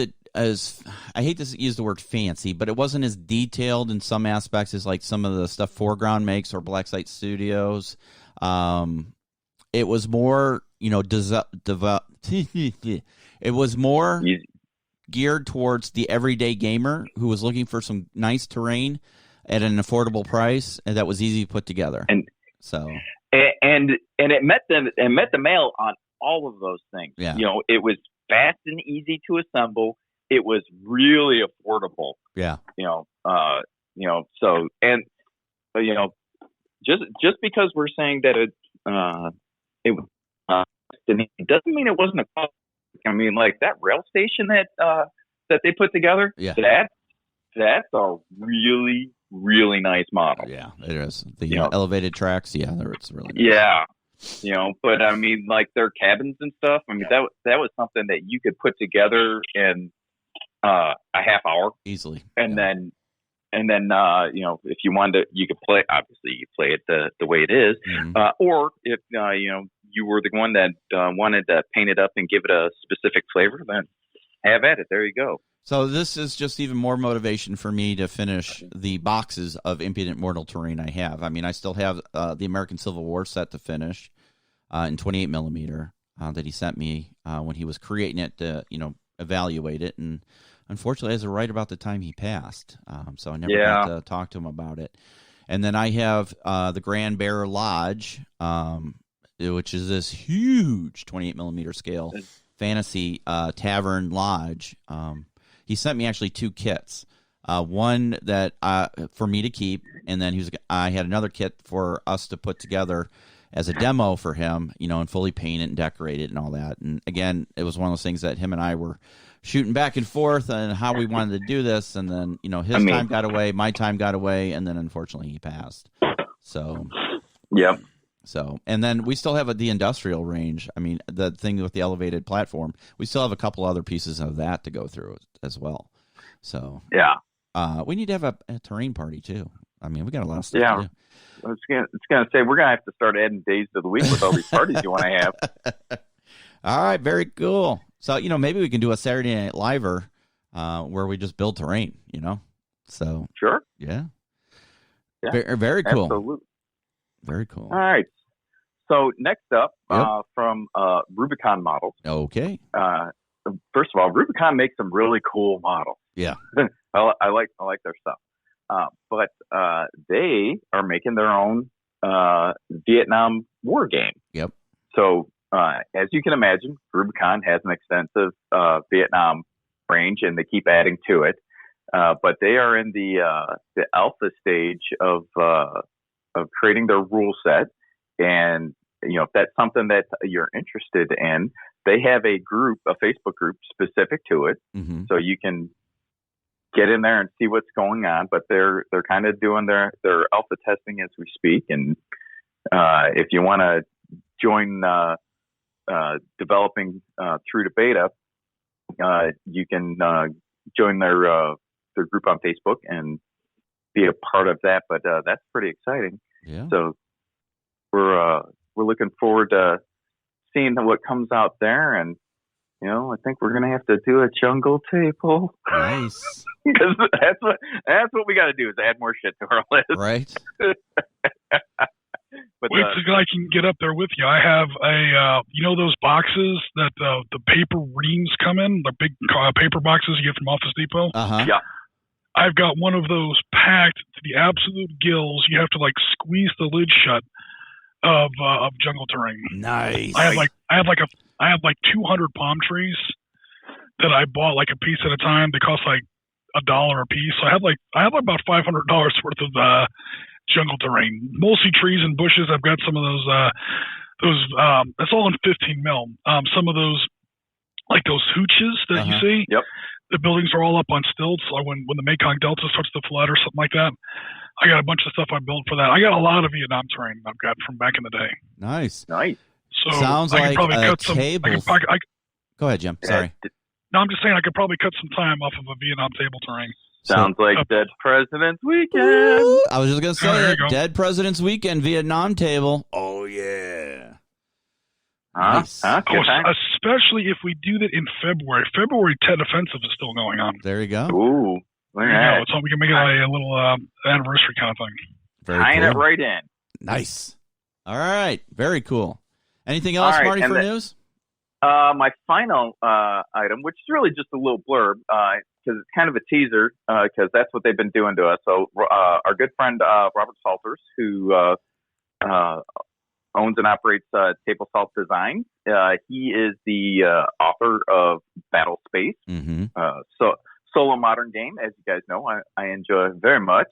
I hate to use the word fancy, but it wasn't as detailed in some aspects as like some of the stuff Foreground makes or Black Site Studios. It was more, it was more geared towards the everyday gamer who was looking for some nice terrain at an affordable price, and that was easy to put together. And it met the mail on all of those things. Yeah. It was fast and easy to assemble. It was really affordable. Yeah. Just because we're saying that it doesn't mean it wasn't a cost. I mean, like that rail station that they put together. Yeah. That's a really, really nice model. Yeah, it is. The elevated tracks. Yeah, it's really nice. Yeah. But I mean, like their cabins and stuff. I mean, that was something that you could put together in a half hour easily, and then if you wanted to, you could play. Obviously, you play it the way it is, or if you were the one that wanted to paint it up and give it a specific flavor, then have at it. There you go. So this is just even more motivation for me to finish the boxes of Impudent Mortal terrain I have. I mean, I still have the American Civil War set to finish in 28 millimeter that he sent me when he was creating it to, evaluate it. And unfortunately, it was right about the time he passed. So I never got to talk to him about it. And then I have the Grand Bear Lodge, which is this huge 28 millimeter scale fantasy tavern lodge. He sent me actually 2 kits. One that for me to keep, and then I had another kit for us to put together as a demo for him, and fully paint it and decorate it and all that. And again, it was one of those things that him and I were shooting back and forth on how we wanted to do this, and then his time got away, my time got away, and then unfortunately he passed. So, yep. So, and then we still have the industrial range. I mean, the thing with the elevated platform, we still have a couple other pieces of that to go through as well. So, we need to have a terrain party too. I mean, we got a lot of stuff to do. It's gonna say we're gonna have to start adding days to the week with all these parties you want to have. All right, very cool. So, maybe we can do a Saturday Night Liver where we just build terrain. So sure, yeah. Very cool. Absolutely. Very cool. All right. So next up, from Rubicon Models. Okay. First of all, Rubicon makes some really cool models. Yeah. I like their stuff. But they are making their own Vietnam war game. Yep. So as you can imagine, Rubicon has an extensive Vietnam range, and they keep adding to it. But they are in the alpha stage of creating their rule set. And, if that's something that you're interested in, they have a Facebook group specific to it. Mm-hmm. So you can get in there and see what's going on, but they're kind of doing their alpha testing as we speak. And if you want to join developing through to beta, you can join their group on Facebook and be a part of that. But that's pretty exciting. Yeah. So we're looking forward to seeing what comes out there, and I think we're gonna have to do a jungle table. Nice. Because that's what we got to do is add more shit to our list. Right. But wait till I can get up there with you. I have a those boxes that the paper reams come in, the big paper boxes you get from Office Depot. Yeah. I've got one of those packed to the absolute gills. You have to squeeze the lid shut of jungle terrain. Nice. I had 200 palm trees that I bought a piece at a time. They cost $1 a piece. So I have about $500 worth of jungle terrain, mostly trees and bushes. I've got some of those. It's all in 15 mil. Some of those, like those hooches that you see. Yep. The buildings are all up on stilts. So when the Mekong Delta starts to flood or something like that, I got a bunch of stuff I built for that. I got a lot of Vietnam terrain I've got from back in the day. Nice. So sounds I could like probably a cut table. Go ahead, Jim. Sorry. No, I'm just saying I could probably cut some time off of a Vietnam table terrain. Sounds like Dead President's Weekend. I was just going to say it. Dead President's Weekend Vietnam table. Oh, yeah. Nice. Especially if we do that in February. February Tet Offensive is still going on. There you go. Ooh. So we can make it a little anniversary kind of thing. Very Tying cool. it right in. Nice. All right. Very cool. Anything else, Marty, for news? My final item, which is really just a little blurb, because it's kind of a teaser, because that's what they've been doing to us. So our good friend Robert Salters, who owns and operates Table Salt Design, he is the author of Battle Space. Mm-hmm. Solo modern game, as you guys know, I enjoy very much.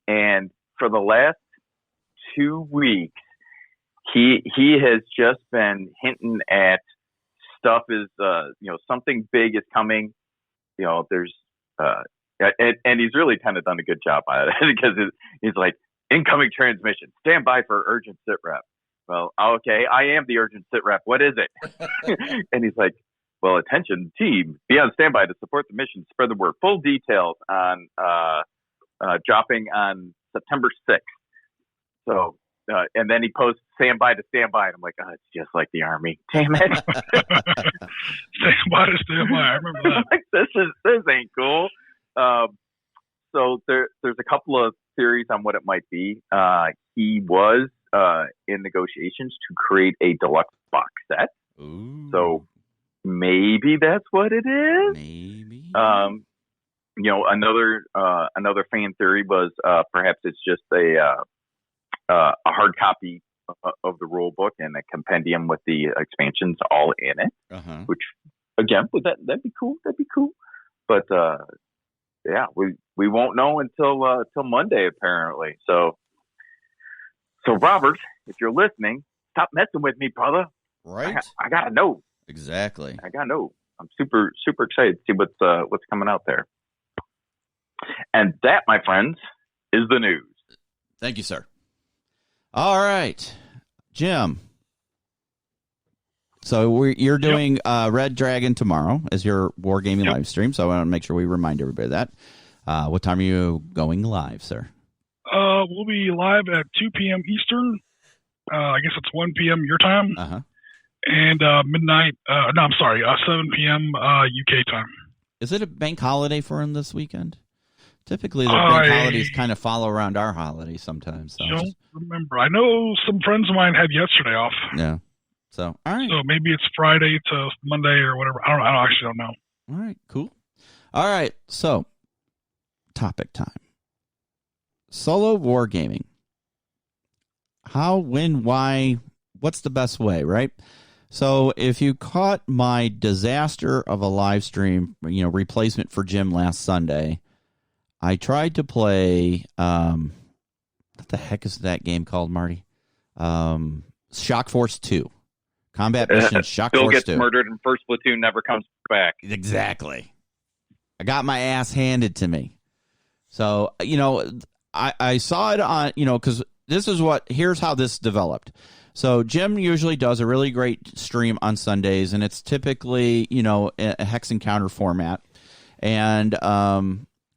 And for the last 2 weeks, he has just been hinting at stuff is, something big is coming. There's, and he's really kind of done a good job on it because he's like, incoming transmission, stand by for urgent sit rep. well, okay, I am the urgent sit rep. What is it? And he's like, well, attention team, be on standby to support the mission. Spread the word. Full details on dropping on September 6th. So, and then he posts standby to standby. And I'm like, oh, it's just like the Army. Damn it. Standby to standby. I remember that. Like, this ain't cool. So there's a couple of theories on what it might be. He was in negotiations to create a deluxe box set. Ooh. So maybe that's what it is. Maybe. Another fan theory was perhaps it's just a hard copy of the rule book and a compendium with the expansions all in it. Uh-huh. Which again, that'd be cool. That'd be cool. But yeah, we won't know until Monday apparently. So Robert, if you're listening, stop messing with me, brother. Right. I gotta know. Exactly. I gotta know. I'm super excited to see what's coming out there. And that, my friends, is the news. Thank you, sir. All right, Jim. So you're doing Red Dragon tomorrow as your Wargaming live stream. So I want to make sure we remind everybody of that. What time are you going live, sir? We'll be live at 2 p.m. Eastern. I guess it's 1 p.m. your time. Uh-huh. And midnight. 7 p.m. UK time. Is it a bank holiday for him this weekend? Typically, the bank holidays kind of follow around our holidays sometimes. So don't remember. I know some friends of mine had yesterday off. Yeah. So, all right. So maybe it's Friday to Monday or whatever. I actually don't know. All right, cool. All right, so topic time. Solo wargaming. How, when, why, what's the best way, right? So if you caught my disaster of a live stream, replacement for Jim last Sunday, I tried to play, what the heck is that game called, Marty? Shock Force 2. Combat Mission Shock Bill Force 2. Bill gets murdered and First Platoon never comes back. Exactly. I got my ass handed to me. So, I saw it on, because here's how this developed. So Jim usually does a really great stream on Sundays, and it's typically, a hex encounter format and,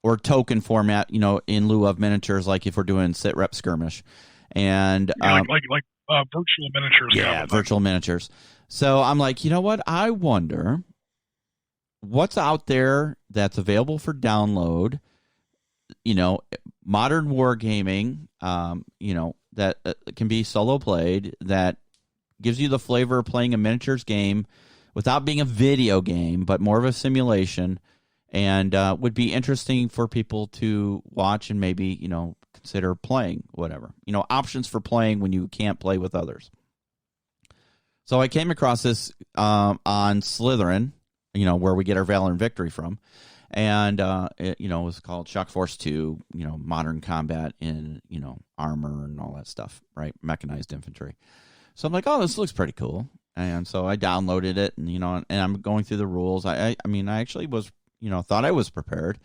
or token format, in lieu of miniatures, like if we're doing sit rep skirmish. And, like virtual miniatures. Yeah, virtual miniatures. So I'm like, you know what? I wonder what's out there that's available for download, modern wargaming, that can be solo played, that gives you the flavor of playing a miniatures game without being a video game, but more of a simulation, and would be interesting for people to watch and maybe, consider playing, whatever. Options for playing when you can't play with others. So I came across this on Slytherin, where we get our Valor and Victory from. And, it was called Shock Force 2, modern combat in, armor and all that stuff, right? Mechanized infantry. So I'm like, oh, this looks pretty cool. And so I downloaded it and, and I'm going through the rules. I actually was, thought I was prepared.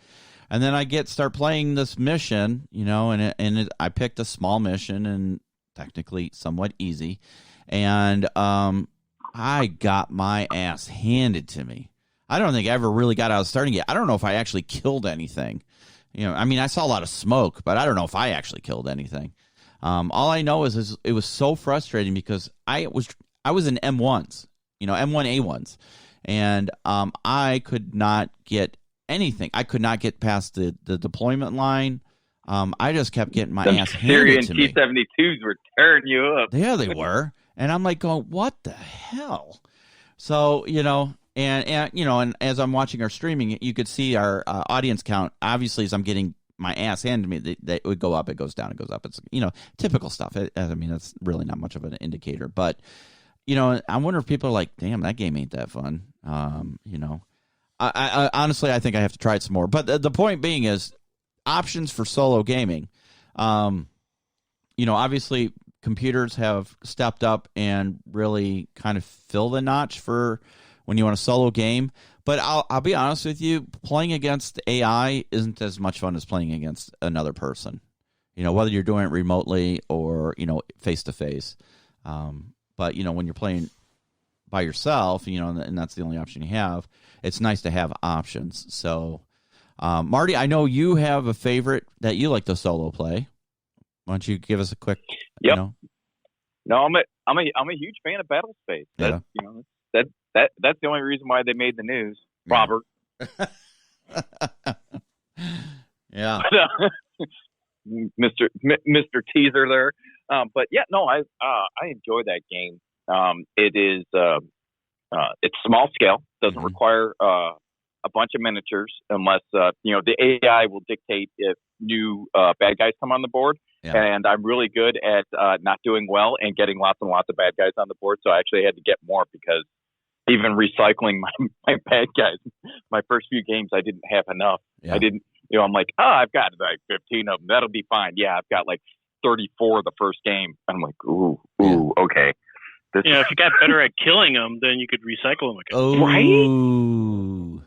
And then I start playing this mission, I picked a small mission and technically somewhat easy. And I got my ass handed to me. I don't think I ever really got out of starting yet. I don't know if I actually killed anything. I saw a lot of smoke, but I don't know if I actually killed anything. All I know is it was so frustrating because I was in M1s, M1A1s, and I could not get anything. I could not get past the deployment line. I just kept getting my ass handed to me. Syrian T-72s were tearing you up. Yeah, they were. And I'm like going, what the hell? So, And as I'm watching our streaming, you could see our audience count. Obviously, as I'm getting my ass handed to me, it would go up, it goes down, it goes up. It's typical stuff. That's really not much of an indicator. But I wonder if people are like, "Damn, that game ain't that fun." I honestly, I think I have to try it some more. But the point being is options for solo gaming. Obviously, computers have stepped up and really kind of fill the notch for when you want a solo game. But I'll be honest with you, playing against AI isn't as much fun as playing against another person. Whether you're doing it remotely or, face-to-face. But when you're playing by yourself, and that's the only option you have, it's nice to have options. So, Marty, I know you have a favorite that you like to solo play. Why don't you give us a quick? Yep. No, I'm a huge fan of Battlespace. Yeah. That's the only reason why they made the news, Robert. Yeah. Mr. Teaser there. But yeah, no, I enjoy that game. It is it's small scale, doesn't require a bunch of miniatures unless the AI will dictate if new bad guys come on the board. Yeah. And I'm really good at not doing well and getting lots and lots of bad guys on the board. So I actually had to get more because even recycling my bad guys, my first few games, I didn't have enough. Yeah. I didn't, I'm like, I've got like 15 of them. That'll be fine. Yeah, I've got like 34 the first game. I'm like, okay. If you got better at killing them, then you could recycle them again. Oh. Right?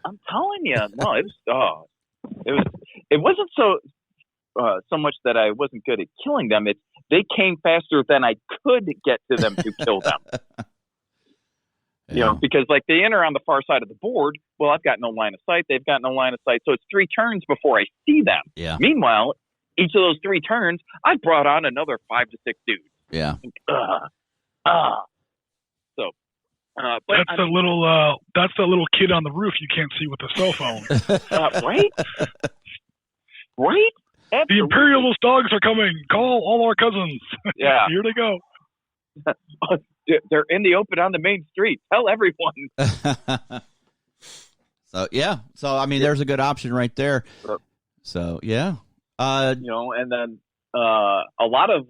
I'm telling you. No, it wasn't so much that I wasn't good at killing them. They came faster than I could get to them to kill them. Because like they enter on the far side of the board. Well, I've got no line of sight. They've got no line of sight. So it's 3 turns before I see them. Yeah. Meanwhile, each of those 3 turns, I brought on another 5 to 6 dudes. Yeah. But that's the little kid on the roof you can't see with a cell phone. Right? Right? Absolutely. The imperialist dogs are coming. Call all our cousins. Yeah. Here they go. They're in the open on the main street. Tell everyone. So, yeah. So, I mean, there's a good option right there. So, yeah. And then a lot of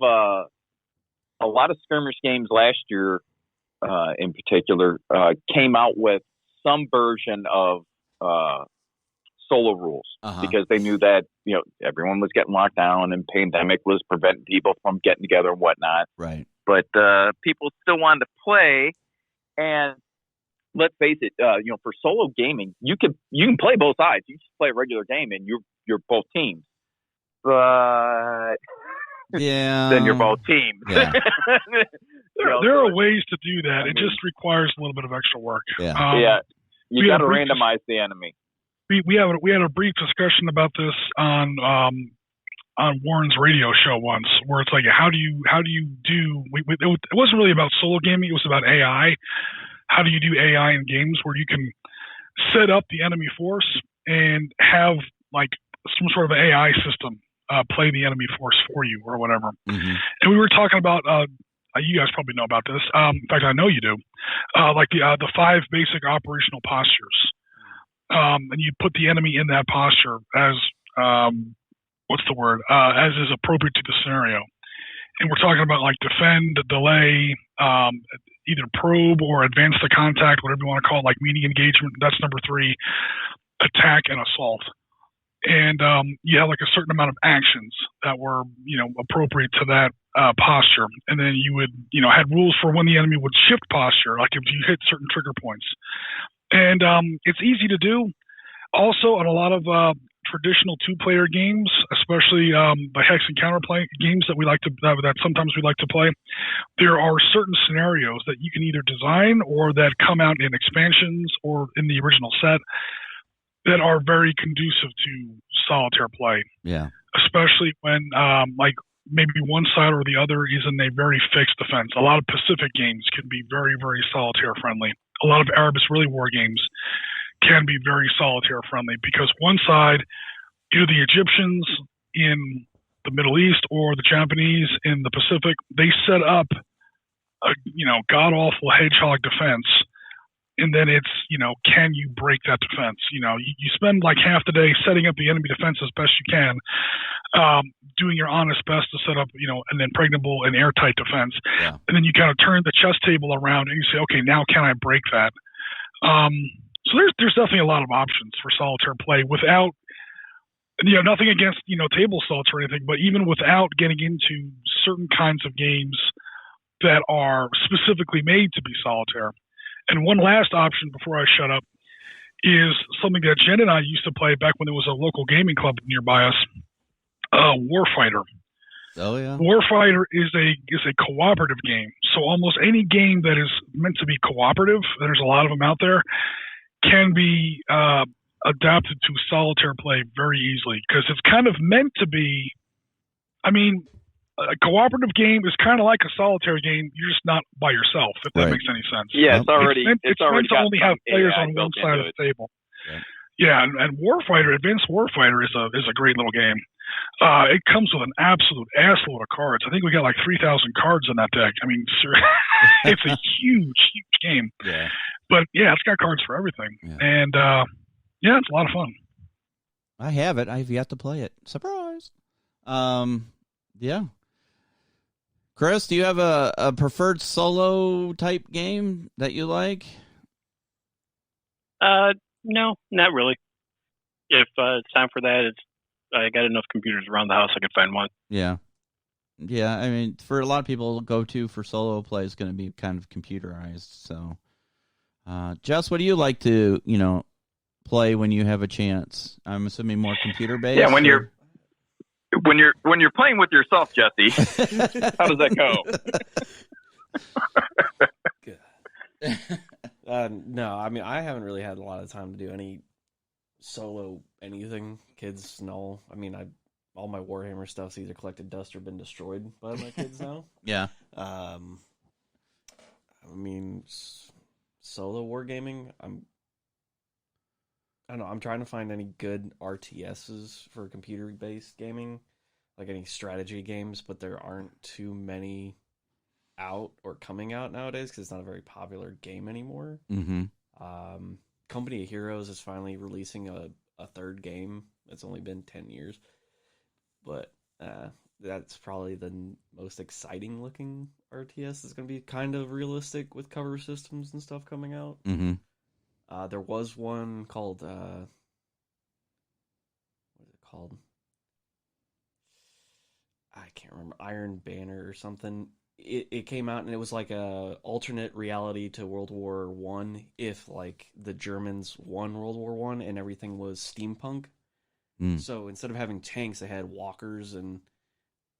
skirmish games last year, in particular, came out with some version of solo rules because they knew that everyone was getting locked down and pandemic was preventing people from getting together and whatnot. Right. But people still wanted to play, and let's face it, for solo gaming, you can play both sides. You just play a regular game, and you're both teams. But then you're both teams. Yeah. There are ways to do that. It just requires a little bit of extra work. Yeah. You got to randomize the enemy. We had a brief discussion about this on Warren's radio show once, where it's like, how do you do? It wasn't really about solo gaming. It was about AI. How do you do AI in games where you can set up the enemy force and have like some sort of AI system play the enemy force for you or whatever? Mm-hmm. And we were talking about. You guys probably know about this. In fact, I know you do. Like the 5 basic operational postures, and you put the enemy in that posture as as is appropriate to the scenario. And we're talking about like defend, delay, either probe or advance the contact, whatever you want to call it, like meeting engagement. That's number 3. Attack and assault. And you had like a certain amount of actions that were, appropriate to that posture. And then you would, had rules for when the enemy would shift posture, like if you hit certain trigger points. And it's easy to do. Also, on a lot of traditional 2-player games, especially the hex and counterplay games that that sometimes we like to play, there are certain scenarios that you can either design or that come out in expansions or in the original set that are very conducive to solitaire play. Yeah. Especially when like maybe one side or the other is in a very fixed defense. A lot of Pacific games can be very, very solitaire friendly. A lot of Arab Israeli war games can be very solitaire friendly because one side, either the Egyptians in the Middle East or the Japanese in the Pacific, they set up a god awful hedgehog defense. And then it's, can you break that defense? You spend like half the day setting up the enemy defense as best you can, doing your honest best to set up, an impregnable and airtight defense. Yeah. And then you kind of turn the chess table around and you say, okay, now can I break that? So there's definitely a lot of options for solitaire play without, nothing against, table salts or anything, but even without getting into certain kinds of games that are specifically made to be solitaire. And one last option before I shut up is something that Jen and I used to play back when there was a local gaming club nearby us, Warfighter. Oh yeah. Warfighter is a cooperative game. So almost any game that is meant to be cooperative, there's a lot of them out there, can be adapted to solitaire play very easily, because it's kind of meant to be. I mean, a cooperative game is kind of like a solitaire game. You're just not by yourself, if that makes any sense. Yeah, it's already meant to only have players AI on one side of the table. Yeah. And Warfighter, Advanced Warfighter is a great little game. It comes with an absolute assload of cards. I think we got like 3,000 cards in that deck. I mean, it's a huge, huge game. Yeah. But yeah, it's got cards for everything. Yeah. And yeah, it's a lot of fun. I have it. I've yet to play it. Surprise. Yeah. Chris, do you have a preferred solo type game that you like? No, not really. If it's time for that, I got enough computers around the house I could find one. Yeah. Yeah, I mean, for a lot of people, go-to for solo play is going to be kind of computerized. So, Jess, what do you like to, play when you have a chance? I'm assuming more computer-based. Yeah, when you're playing with yourself, Jesse, how does that go? No, I mean, I haven't really had a lot of time to do any solo anything. Kids know. I mean, all my Warhammer stuff's either collected dust or been destroyed by my kids now. Yeah. I mean, solo wargaming, I don't know. I'm trying to find any good RTSs for computer-based gaming, like any strategy games, but there aren't too many out or coming out nowadays because it's not a very popular game anymore. Mm-hmm. Company of Heroes is finally releasing a third game. It's only been 10 years, but that's probably the most exciting looking RTS. It's going to be kind of realistic with cover systems and stuff coming out. Mm-hmm. There was one called what is it called? I can't remember. Iron Banner or something. It came out and it was like a alternate reality to World War I if like the Germans won World War I and everything was steampunk. So instead of having tanks, they had walkers, and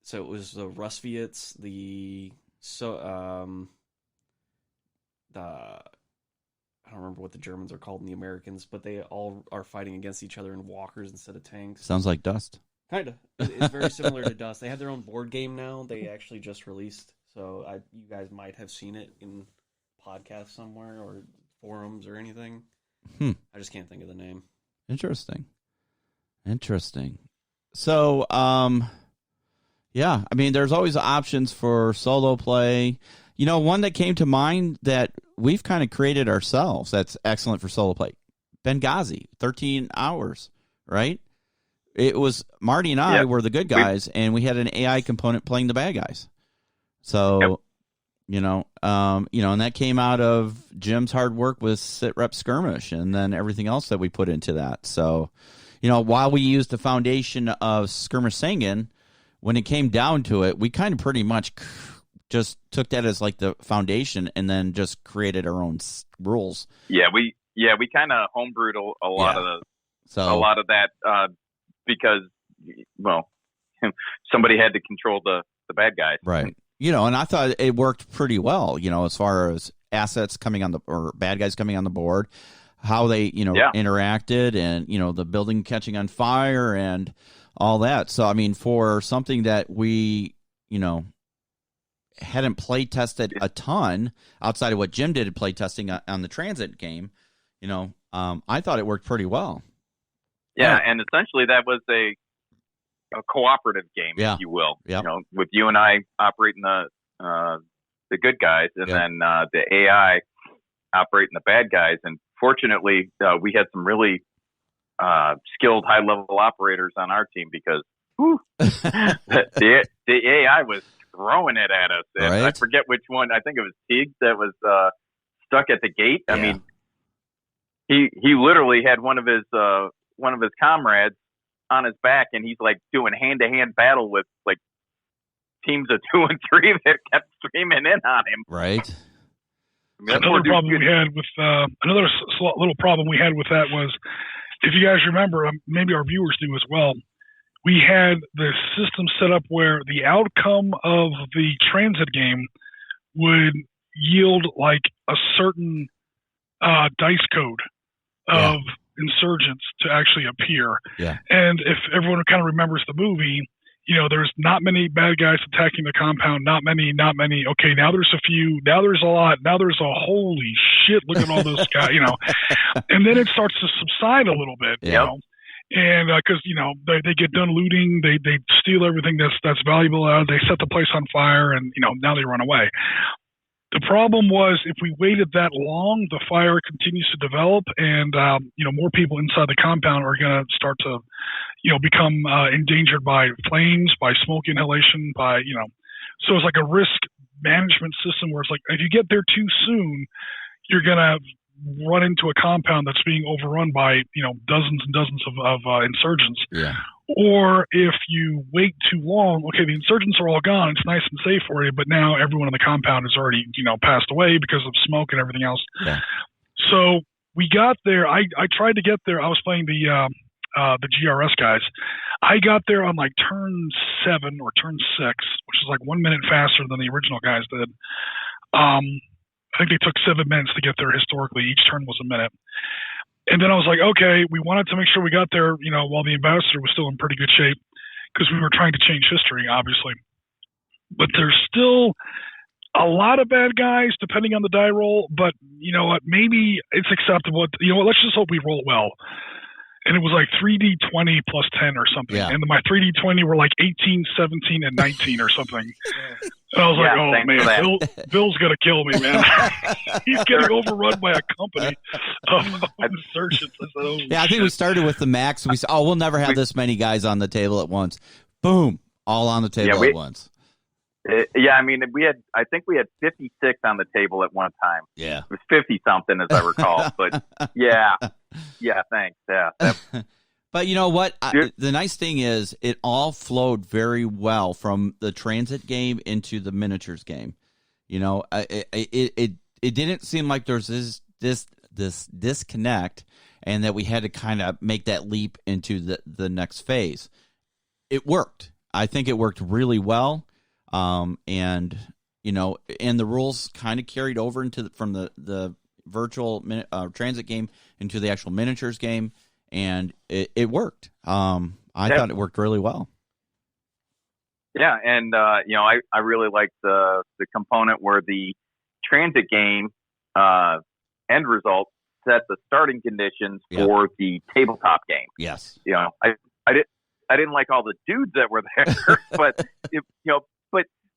so it was the Russviets, I don't remember what the Germans are called and the Americans, but they all are fighting against each other in walkers instead of tanks. Sounds like Dust. Kind of. It's very similar to Dust. They have their own board game now. They actually just released, so you guys might have seen it in podcasts somewhere or forums or anything. I just can't think of the name. Interesting. So, yeah, I mean, there's always options for solo play. One that came to mind that we've kind of created ourselves that's excellent for solo play. Benghazi, 13 hours, right? It was Marty and I were the good guys, and we had an AI component playing the bad guys. So, and that came out of Jim's hard work with Sit Rep Skirmish and then everything else that we put into that. So, while we used the foundation of Skirmish Sangin, when it came down to it, we kind of pretty much just took that as like the foundation and then just created our own rules. Yeah, we kind of homebrewed a lot of that because somebody had to control the bad guys. Right. And I thought it worked pretty well, as far as assets coming on or bad guys coming on the board, how they, interacted and, the building catching on fire and all that. So, I mean, for something that we, hadn't play tested a ton outside of what Jim did play testing on the Transit game, I thought it worked pretty well. Yeah, and essentially that was a cooperative game, if you will. Yeah. With you and I operating the good guys, and then the AI operating the bad guys. And fortunately, we had some really skilled high-level operators on our team because the AI was throwing it at us. And I forget which one. I think it was Teague that was stuck at the gate. I mean, he literally had one of his comrades on his back, and he's like doing hand-to-hand battle with like teams of 2 and 3 that kept streaming in on him. Right. Another problem we had with another little problem we had with that was, if you guys remember, maybe our viewers do as well, we had the system set up where the outcome of the Transit game would yield like a certain dice code of insurgents to actually appear. Yeah. And if everyone kind of remembers the movie, there's not many bad guys attacking the compound. Not many. Okay, now there's a few. Now there's a lot. Now there's a holy shit. Look at all those guys. And then it starts to subside a little bit. And because they get done looting, they steal everything that's valuable out. They set the place on fire, and now they run away. The problem was if we waited that long, the fire continues to develop, and more people inside the compound are going to start to become endangered by flames, by smoke inhalation, so it's like a risk management system where it's like if you get there too soon, you're going to run into a compound that's being overrun by dozens and dozens of insurgents. Yeah. Or if you wait too long, okay, the insurgents are all gone. It's nice and safe for you, but now everyone in the compound has already passed away because of smoke and everything else. Yeah. So we got there. I tried to get there. I was playing the GRS guys. I got there on like turn 7 or turn 6, which is like 1 minute faster than the original guys did. I think they took 7 minutes to get there historically. Each turn was a minute. And then I was like, okay, we wanted to make sure we got there, while the ambassador was still in pretty good shape because we were trying to change history, obviously. But there's still a lot of bad guys depending on the die roll. But you know what? Maybe it's acceptable. Let's just hope we roll well. And it was like 3D20 plus 10 or something. Yeah. And my 3D20 were like 18, 17, and 19 or something. And I was like, oh, man, Bill's going to kill me, man. He's getting overrun by a company of insurgents. I think we started with the max. We said, we'll never have this many guys on the table at once. Boom, all on the table at once. I think we had 56 on the table at one time. Yeah. It was 50-something, as I recall. But, yeah, thanks. Yeah. But you know what? The nice thing is it all flowed very well from the transit game into the miniatures game. It didn't seem like there's this disconnect and that we had to kind of make that leap into the next phase. It worked. I think it worked really well. And the rules kind of carried over from the virtual transit game into the actual miniatures game, and it worked. I thought it worked really well. Yeah, and I really liked the component where the transit game end result set the starting conditions for the tabletop game. Yes. I didn't like all the dudes that were there, but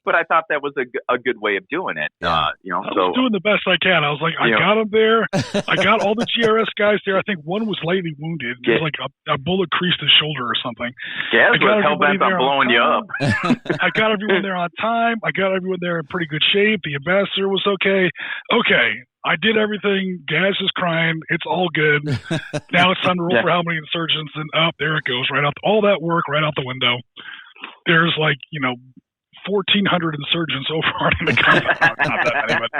But I thought that was a good way of doing it. I was doing the best I can. I was like, I got them there. I got all the GRS guys there. I think one was lightly wounded. It was like a bullet creased his shoulder or something. Yeah, was hell-bent on blowing you up. I got everyone there on time. I got everyone there in pretty good shape. The ambassador was okay. Okay, I did everything. Gaz is crying. It's all good. Now it's time to roll for how many insurgents. And there it goes. Right out. All that work right out the window. There's 1,400 insurgents over in the compound. Not that many, but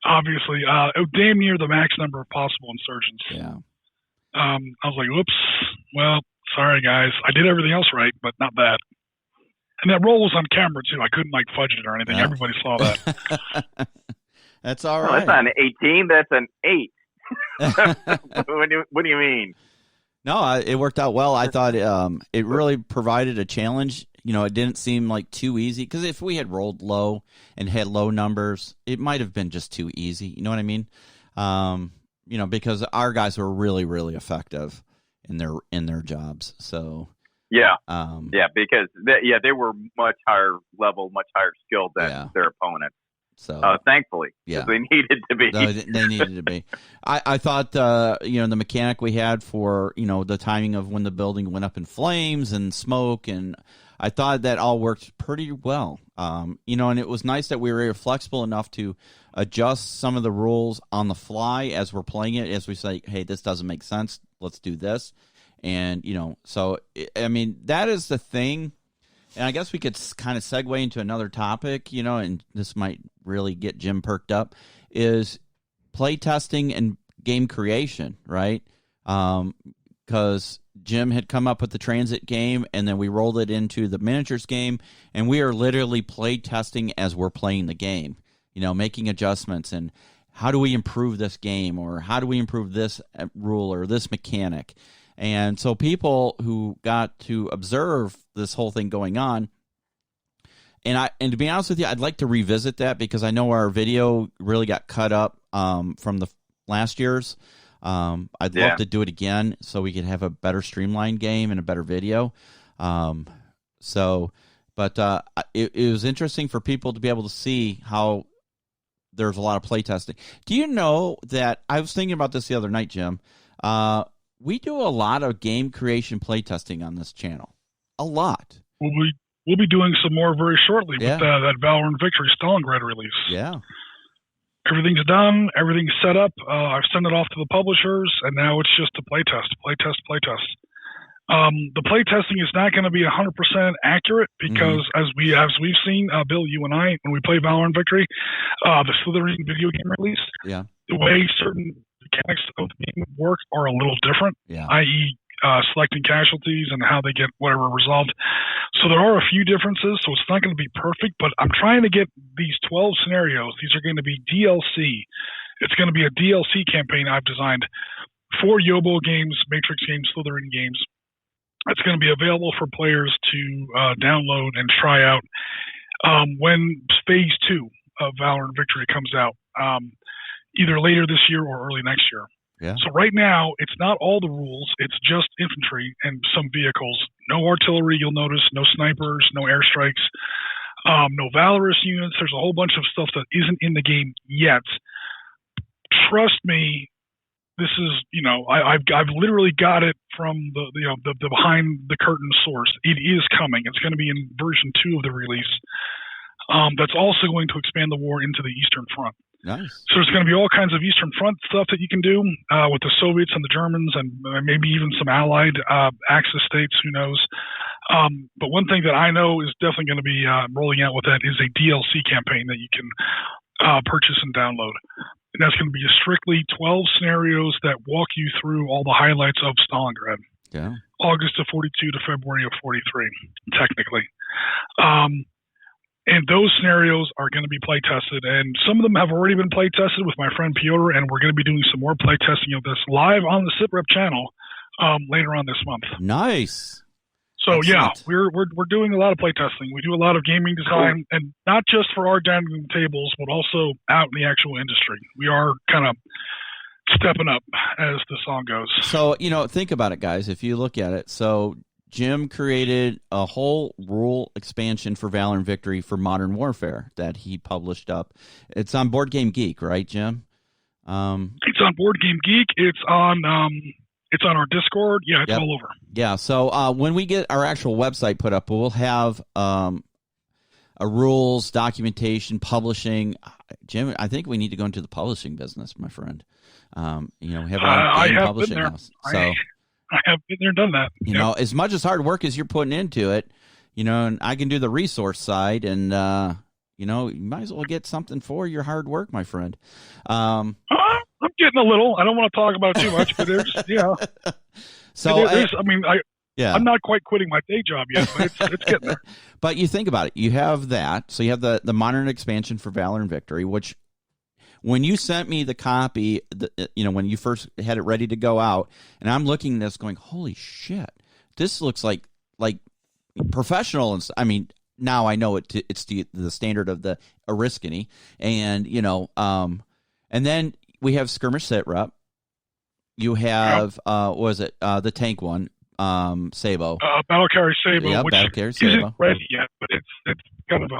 obviously, damn near the max number of possible insurgents. Yeah. I was like, "Whoops! Well, sorry guys. I did everything else right, but not that." And that roll was on camera too. I couldn't fudge it or anything. Yeah. Everybody saw that. That's all right. That's not an 18. That's an 8. What do you mean? No, it worked out well. I thought it really provided a challenge. It didn't seem like too easy, because if we had rolled low and had low numbers, it might have been just too easy. You know what I mean? Because our guys were really, really effective in their jobs. So because they were much higher level, much higher skilled than their opponents. So thankfully, because they needed to be. They needed to be. I thought the mechanic we had for the timing of when the building went up in flames and smoke, and I thought that all worked pretty well. And it was nice that we were flexible enough to adjust some of the rules on the fly as we're playing it. As we say, hey, this doesn't make sense. Let's do this. And so that is the thing. And I guess we could kind of segue into another topic, and this might really get Jim perked up, is play testing and game creation, right? Because Jim had come up with the transit game, and then we rolled it into the miniatures game, and we are literally play testing as we're playing the game. making adjustments and how do we improve this game, or how do we improve this rule or this mechanic. And so people who got to observe this whole thing going on, and to be honest with you, I'd like to revisit that because I know our video really got cut up from the last year's. I'd love to do it again so we could have a better streamlined game and a better video. But it was interesting for people to be able to see how there's a lot of playtesting. Do you know that I was thinking about this the other night, Jim? We do a lot of game creation playtesting on this channel. A lot. We'll be doing some more very shortly with that Valorant Victory Stalingrad release. Yeah. Everything's done. Everything's set up. I've sent it off to the publishers, and now it's just a playtest. The playtesting is not going to be 100% accurate because, as we've seen, Bill, you and I, when we play Valorant Victory, the Slytherin video game release, the way certain mechanics of the game work are a little different, i.e., selecting casualties and how they get whatever resolved. So there are a few differences, so it's not going to be perfect, but I'm trying to get these 12 scenarios. These are going to be DLC. It's going to be a DLC campaign I've designed for Yobo games, Matrix games, Slytherin games. It's going to be available for players to download and try out when Phase 2 of Valorant Victory comes out, either later this year or early next year. Yeah. So right now, it's not all the rules. It's just infantry and some vehicles. No artillery, you'll notice. No snipers, no airstrikes, no Valorous units. There's a whole bunch of stuff that isn't in the game yet. Trust me, this is, I've literally got it from the behind the curtain source. It is coming. It's going to be in version 2 of the release. That's also going to expand the war into the Eastern Front. Nice. So there's going to be all kinds of Eastern Front stuff that you can do with the Soviets and the Germans and maybe even some allied Axis states, who knows. But one thing that I know is definitely going to be rolling out with that is a DLC campaign that you can purchase and download. And that's going to be strictly 12 scenarios that walk you through all the highlights of Stalingrad. Yeah. August of 42 to February of 43, technically. And those scenarios are going to be play tested, and some of them have already been play tested with my friend Piotr, and we're going to be doing some more play testing of this live on the SitRep channel later on this month. Nice. So Excellent. we're doing a lot of play testing. We do a lot of gaming design, and not just for our dining room tables, but also out in the actual industry. We are kind of stepping up, as the song goes. So think about it, guys. If you look at it, so Jim created a whole rule expansion for Valorant Victory for Modern Warfare that he published up. It's on Board Game Geek, right, Jim? It's on Board Game Geek. It's on our Discord. Yeah, it's all over. Yeah, so when we get our actual website put up, we'll have a rules, documentation, publishing. Jim, I think we need to go into the publishing business, my friend. We have our game publishing house. So I have been there and done that. As much as hard work as you're putting into it, and I can do the resource side, and you might as well get something for your hard work, my friend. I'm getting a little. I don't want to talk about it too much, but there's So I'm not quite quitting my day job yet, but it's getting there. But you think about it. You have that. So you have the modern expansion for Valorant Victory, which, when you sent me the copy, when you first had it ready to go out, and I'm looking at this going, holy shit, this looks like professional. And now I know it's the standard of the Oriskany. And, and then we have Skirmish SitRep. You have, what was it? The tank one, Sabo. Battle Carry Sabo, yeah, which Battle Carry Sabo. Isn't ready yet, but it's kind of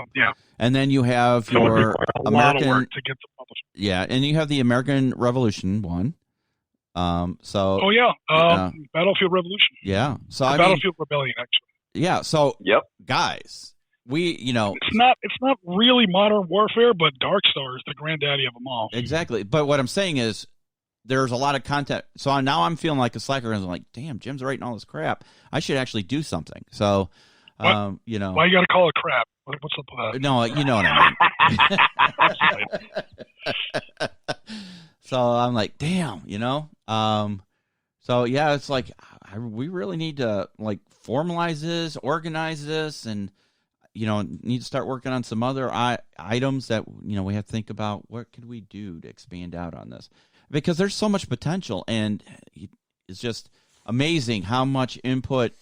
And then you have your a lot of work to get the published. Yeah, and you have the American Revolution one. Battlefield Revolution. Yeah, so Battlefield Rebellion, actually. Yeah, so guys, it's not really Modern Warfare, but Dark Star is the granddaddy of them all. Exactly, but what I'm saying is, there's a lot of content. So now I'm feeling like a slacker, and I'm like, damn, Jim's writing all this crap. I should actually do something. So, why you got to call it crap? What's up with that? No, you know what I mean. So I'm like, damn, So yeah, it's like we really need to formalize this, organize this, and need to start working on some other items that, we have to think about. What could we do to expand out on this? Because there's so much potential, and it's just amazing how much input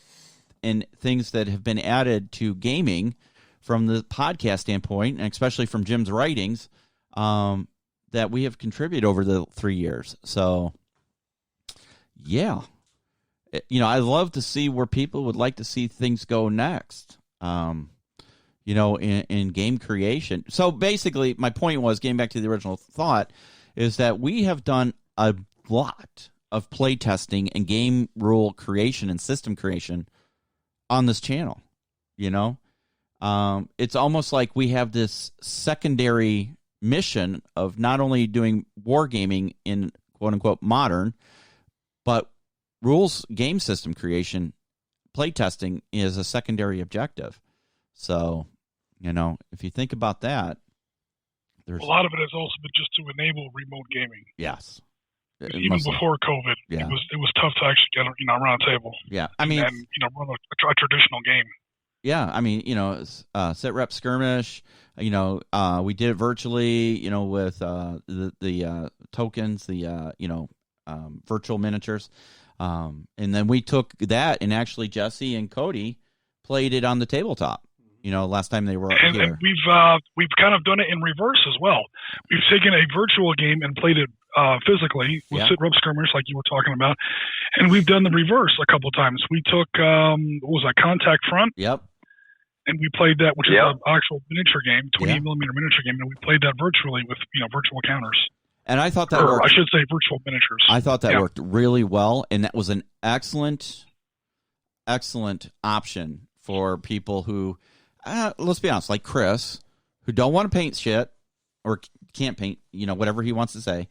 and things that have been added to gaming from the podcast standpoint, and especially from Jim's writings, that we have contributed over the 3 years. So, yeah. I love to see where people would like to see things go next, in game creation. So basically, my point was, getting back to the original thought, is that we have done a lot of play testing and game rule creation and system creation on this channel. It's almost like we have this secondary mission of not only doing wargaming in quote-unquote modern, but rules game system creation, playtesting is a secondary objective. So, if you think about that, there's a lot of it has also been just to enable remote gaming. Yes. Even before COVID, yeah. it was tough to actually get around a table. Yeah, and run a traditional game. Yeah, sit rep skirmish. We did it virtually. With the tokens, virtual miniatures. And then we took that, and actually Jesse and Cody played it on the tabletop. Last time they were here. And we've kind of done it in reverse as well. We've taken a virtual game and played it physically with sit rep skirmish, like you were talking about, and we've done the reverse a couple of times. We took Contact Front. Yep. And we played that, which is an actual miniature game, 28 millimeter miniature game, and we played that virtually with virtual counters. And I thought that worked. I should say virtual miniatures. I thought that worked really well, and that was an excellent option for people who, let's be honest, like Chris, who don't want to paint shit or can't paint, whatever he wants to say.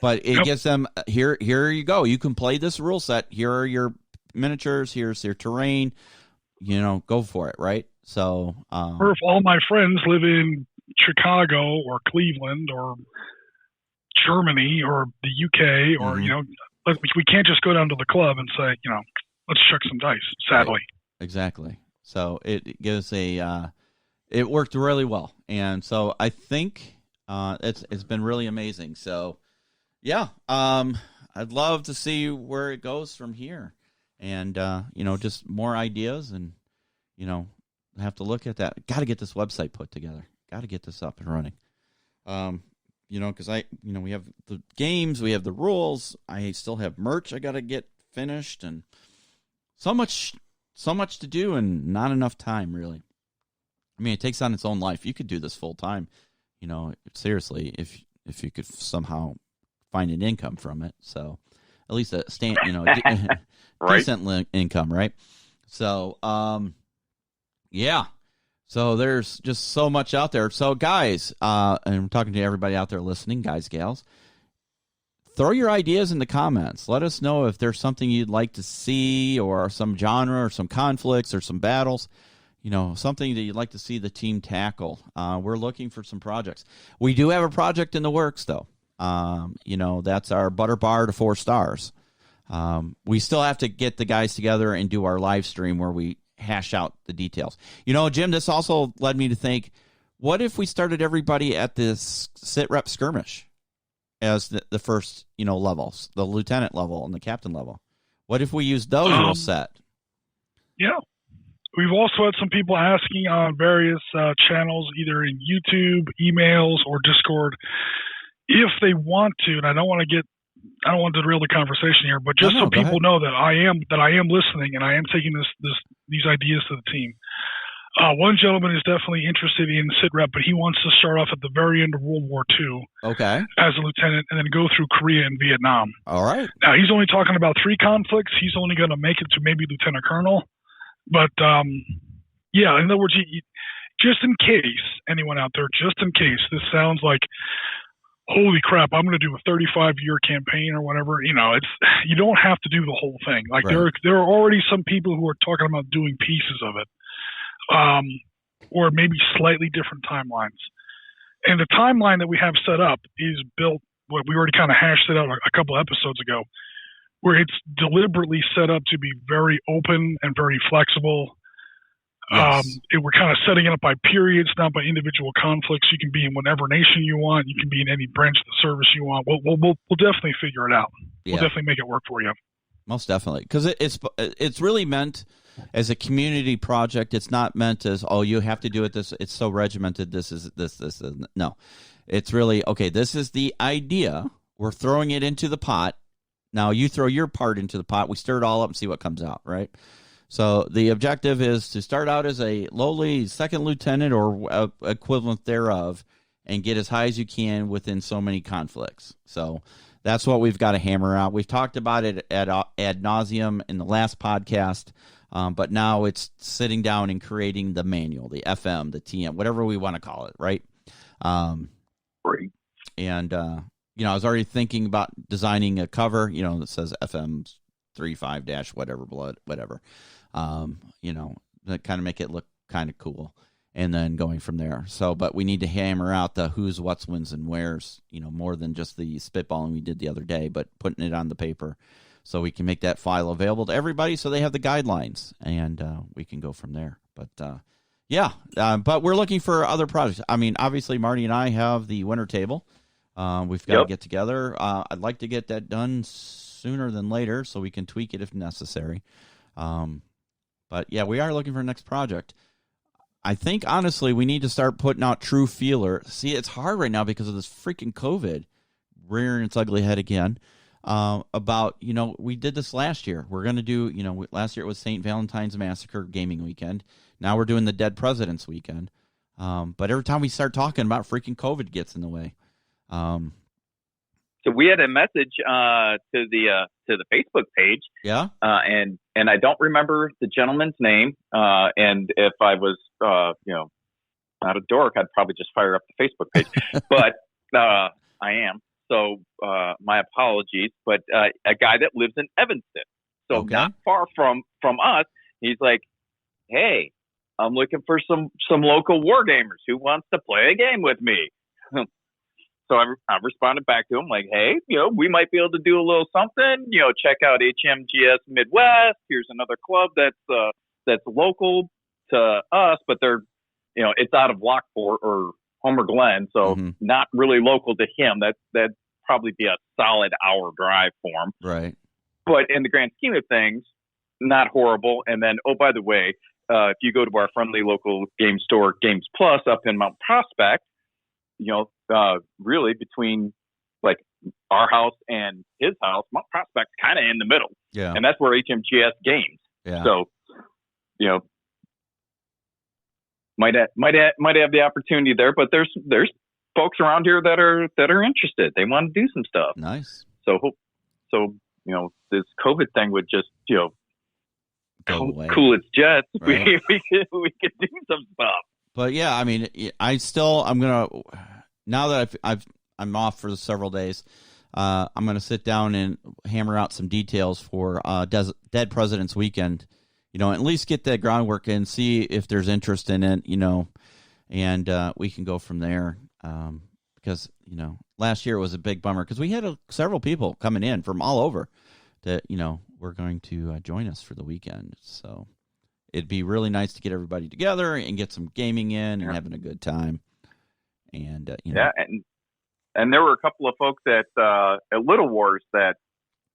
But it gives them, here you go. You can play this rule set. Here are your miniatures. Here's your terrain. Go for it, right? So, or if all my friends live in Chicago or Cleveland or Germany or the UK, or we can't just go down to the club and say, let's chuck some dice. Sadly, right. Exactly. So it gives it worked really well, and so I think it's been really amazing. So yeah, I'd love to see where it goes from here, and just more ideas, and have to look at that. Got to get this website put together. Got to get this up and running. Because we have the games, we have the rules. I still have merch I got to get finished, and so much to do, and not enough time, really. It takes on its own life. You could do this full time, seriously, if you could somehow find an income from it. So at least a decent income, right? So, yeah. So there's just so much out there. So guys, and I'm talking to everybody out there listening, guys, gals, throw your ideas in the comments. Let us know if there's something you'd like to see, or some genre, or some conflicts, or some battles, something that you'd like to see the team tackle. We're looking for some projects. We do have a project in the works, though. That's our Butter Bar to 4 stars. We still have to get the guys together and do our live stream where we hash out the details. Jim, this also led me to think, what if we started everybody at this sit rep skirmish as the first, levels, the lieutenant level and the captain level? What if we used those rule set? Yeah. We've also had some people asking on various channels, either in YouTube, emails, or Discord, if they want to, and I don't want to derail the conversation here, but just so people know that I am listening, and I am taking these ideas to the team. One gentleman is definitely interested in sit rep, but he wants to start off at the very end of World War II, as a lieutenant, and then go through Korea and Vietnam. All right. Now he's only talking about 3 conflicts. He's only going to make it to maybe lieutenant colonel, but in other words, just in case anyone out there, just in case this sounds like, holy crap, I'm going to do a 35-year campaign or whatever. You don't have to do the whole thing. Like there are already some people who are talking about doing pieces of it, or maybe slightly different timelines. And the timeline that we have set up is built. We already kind of hashed it out a couple episodes ago, where it's deliberately set up to be very open and very flexible. Yes. We're kind of setting it up by periods, not by individual conflicts. You can be in whatever nation you want. You can be in any branch of the service you want. We'll definitely figure it out. Yeah. We'll definitely make it work for you. Most definitely, because it's really meant as a community project. It's not meant as, oh, you have to do it this. It's so regimented. This is this. No, it's really, okay, this is the idea. We're throwing it into the pot. Now you throw your part into the pot. We stir it all up and see what comes out, right? So the objective is to start out as a lowly second lieutenant or equivalent thereof and get as high as you can within so many conflicts. So that's what we've got to hammer out. We've talked about it ad nauseum in the last podcast, but now it's sitting down and creating the manual, the FM, the TM, whatever we want to call it, right? Great. And, I was already thinking about designing a cover, that says FM 35- whatever. That kind of make it look kind of cool, and then going from there. So, but we need to hammer out the who's, what's, when's, and where's, more than just the spitballing we did the other day, but putting it on the paper so we can make that file available to everybody so they have the guidelines, and we can go from there. But, but we're looking for other projects. I mean, obviously, Marty and I have the winter table. We've got to get together. I'd like to get that done sooner than later so we can tweak it if necessary. But yeah, we are looking for a next project. I think, honestly, we need to start putting out true feeler. See, it's hard right now because of this freaking COVID rearing its ugly head again. About, we did this last year. We're going to do, last year it was St. Valentine's Massacre gaming weekend. Now we're doing the Dead Presidents weekend. But every time we start talking about freaking COVID gets in the way. So we had a message to the Facebook page. Yeah. And I don't remember the gentleman's name. And if I was not a dork, I'd probably just fire up the Facebook page. But I am. So my apologies. But a guy that lives in Evanston, so not far from us. He's like, "Hey, I'm looking for some local wargamers who wants to play a game with me." So I responded back to him like, "Hey, we might be able to do a little something. Check out HMGS Midwest. Here's another club that's local to us, but they're, it's out of Lockport or Homer Glen, so not really local to him. That'd probably be a solid hour drive for him, right? But in the grand scheme of things, not horrible. And then, oh, by the way, if you go to our friendly local game store, Games Plus, up in Mount Prospect, really between like our house and his house, Mount Prospect's kind of in the middle. Yeah. And that's where HMGS games. Yeah. So, might have the opportunity there, but there's folks around here that are interested. They want to do some stuff. Nice. So this COVID thing would just, cool its jets. Right. We could do some stuff. But yeah, I mean, I'm gonna, now that I'm off for several days, I'm gonna sit down and hammer out some details for Dead Presidents Weekend. At least get that groundwork in, see if there's interest in it. And we can go from there. Because last year was a big bummer because we had several people coming in from all over that were going to join us for the weekend. So it'd be really nice to get everybody together and get some gaming in and having a good time. And and there were a couple of folks at Little Wars that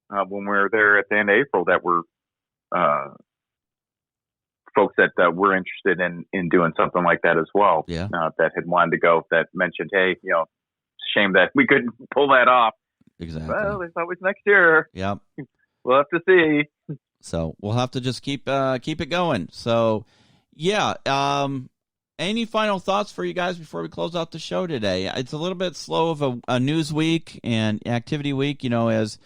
when we were there at the end of April that were folks that were interested in doing something like that as well. Yeah. That had wanted to go, that mentioned, hey, shame that we couldn't pull that off. Exactly. Well, it's always next year. Yep. We'll have to see. So we'll have to just keep it going. So, yeah. Any final thoughts for you guys before we close out the show today? It's a little bit slow of a news week and activity week, as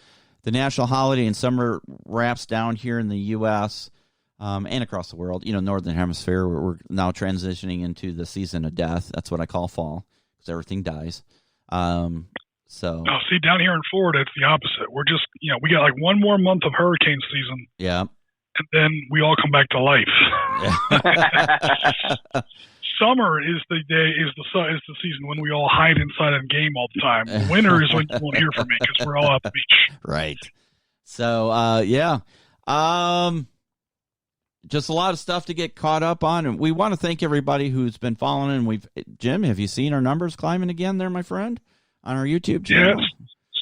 the national holiday and summer wraps down here in the U.S. And across the world. Northern Hemisphere, we're now transitioning into the season of death. That's what I call fall, because everything dies. So. No, see, down here in Florida, it's the opposite. We're just, we got like one more month of hurricane season. Yeah. And then we all come back to life. Summer is the season when we all hide inside and game all the time. Winter is when you won't hear from me because we're all at the beach. Right. So, yeah. just a lot of stuff to get caught up on, and we want to thank everybody who's been following. And Jim, have you seen our numbers climbing again there, my friend, on our YouTube channel? Yes,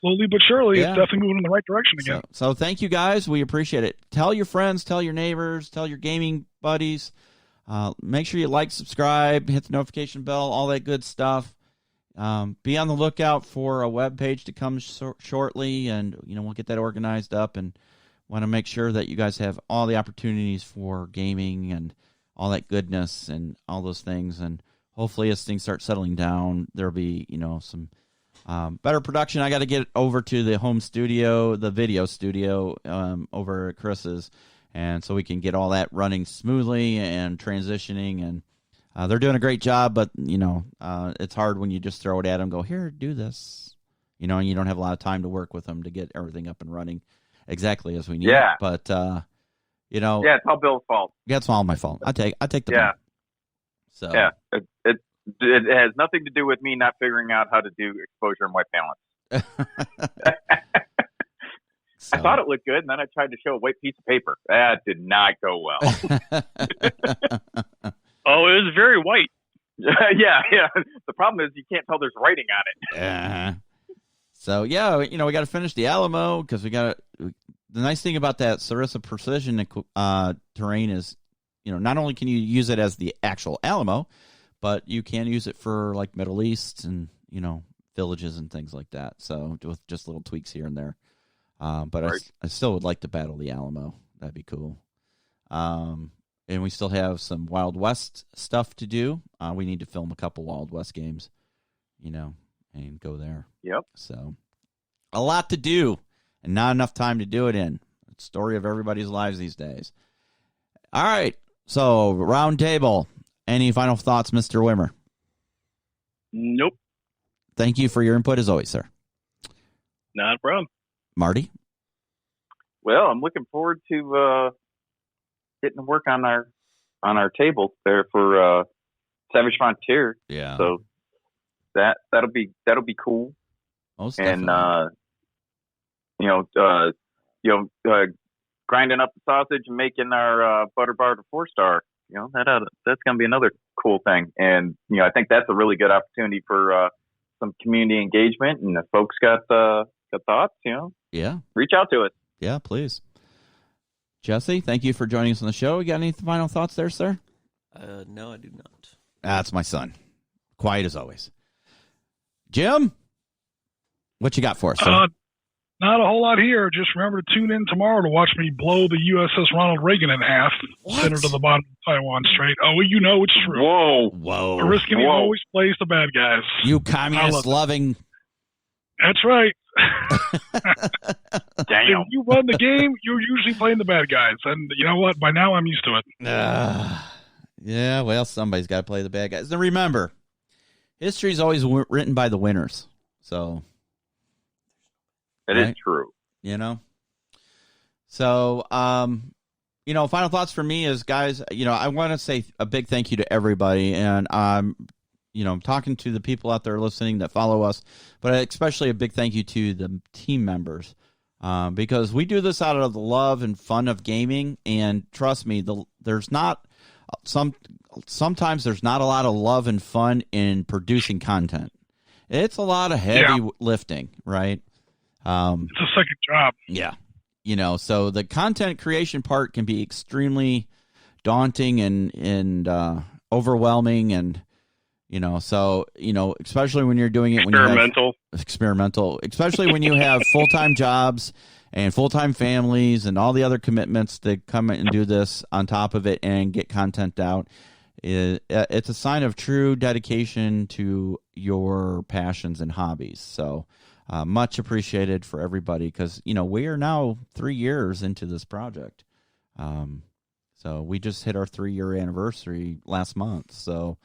slowly but surely, it's definitely moving in the right direction again. So thank you guys. We appreciate it. Tell your friends, tell your neighbors, tell your gaming buddies. Make sure you like, subscribe, hit the notification bell, all that good stuff. Be on the lookout for a web page to come shortly, and we'll get that organized up, and want to make sure that you guys have all the opportunities for gaming and all that goodness and all those things. And hopefully, as things start settling down, there'll be some better production. I got to get over to the home studio, the video studio over at Chris's. And so we can get all that running smoothly and transitioning, and they're doing a great job. But it's hard when you just throw it at them, go here, do this, and you don't have a lot of time to work with them to get everything up and running exactly as we need. Yeah. But yeah, it's all Bill's fault. Yeah, it's all my fault. I take the blame. So yeah, it has nothing to do with me not figuring out how to do exposure and white balance. I thought it looked good, and then I tried to show a white piece of paper. That did not go well. Oh, it was very white. yeah. The problem is you can't tell there's writing on it. So, we got to finish the Alamo, because the nice thing about that Sarissa Precision terrain is, not only can you use it as the actual Alamo, but you can use it for, like, Middle East and, villages and things like that. So, with just little tweaks here and there. But right. I still would like to battle the Alamo. That'd be cool. And we still have some Wild West stuff to do. We need to film a couple Wild West games, and go there. Yep. So a lot to do and not enough time to do it in. It's the story of everybody's lives these days. All right. So round table. Any final thoughts, Mr. Wimmer? Nope. Thank you for your input as always, sir. Not a problem. Marty? Well, I'm looking forward to getting to work on our table there for Savage Frontier. Yeah. So that'll be cool. Most and definitely. Grinding up the sausage and making our butter bar to 4-star. That's going to be another cool thing. And I think that's a really good opportunity for some community engagement. And if folks got thoughts, yeah, reach out to us. Yeah, please. Jesse, thank you for joining us on the show. You got any final thoughts there, sir? No, I do not. That's my son. Quiet as always. Jim, what you got for us, sir? Not a whole lot here. Just remember to tune in tomorrow to watch me blow the USS Ronald Reagan in half, send her to the bottom of Taiwan Strait. Oh, it's true. Whoa. Oriskany always plays the bad guys. You communist-loving. That's right. Damn. If you run the game, you're usually playing the bad guys. And you know what? By now, I'm used to it. Yeah, well, somebody's got to play the bad guys. And remember, history is always written by the winners. So... It is true. So, final thoughts for me is, guys, I want to say a big thank you to everybody. And, I'm talking to the people out there listening that follow us, but especially a big thank you to the team members, because we do this out of the love and fun of gaming. And trust me, sometimes there's not a lot of love and fun in producing content. It's a lot of heavy lifting, right? It's a second job. Yeah. So the content creation part can be extremely daunting and overwhelming, and especially when you're doing it experimental, especially when you have full-time jobs and full-time families and all the other commitments to come and do this on top of it and get content out. It's a sign of true dedication to your passions and hobbies. So much appreciated for everybody, because we are now 3 years into this project. So we just hit our 3-year anniversary last month. So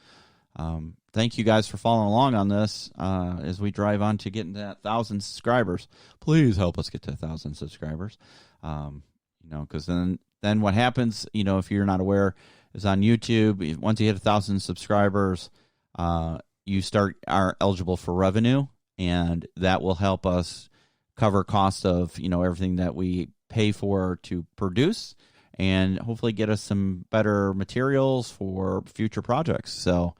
thank you guys for following along on this as we drive on to getting that 1,000 subscribers. Please help us get to 1,000 subscribers. Because then what happens, if you're not aware, is on YouTube, once you hit 1,000 subscribers, you are eligible for revenue. And that will help us cover cost of, everything that we pay for to produce. and hopefully get us some better materials for future projects. So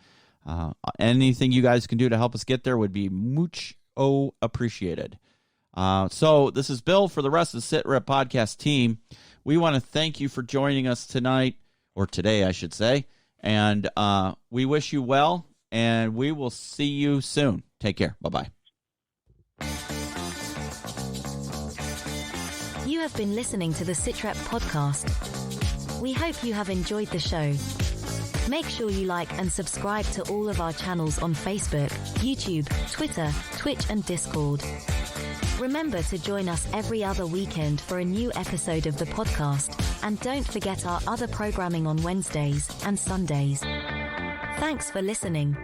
anything you guys can do to help us get there would be mucho appreciated. So this is Bill for the rest of the Sit Rep Podcast team. We want to thank you for joining us tonight, or today, I should say. And we wish you well, and we will see you soon. Take care. Bye-bye. You have been listening to the SitRep podcast. We hope you have enjoyed the show. Make sure you like and subscribe to all of our channels on Facebook, YouTube, Twitter, Twitch, and Discord. Remember to join us every other weekend for a new episode of the podcast, and don't forget our other programming on Wednesdays and Sundays. Thanks for listening.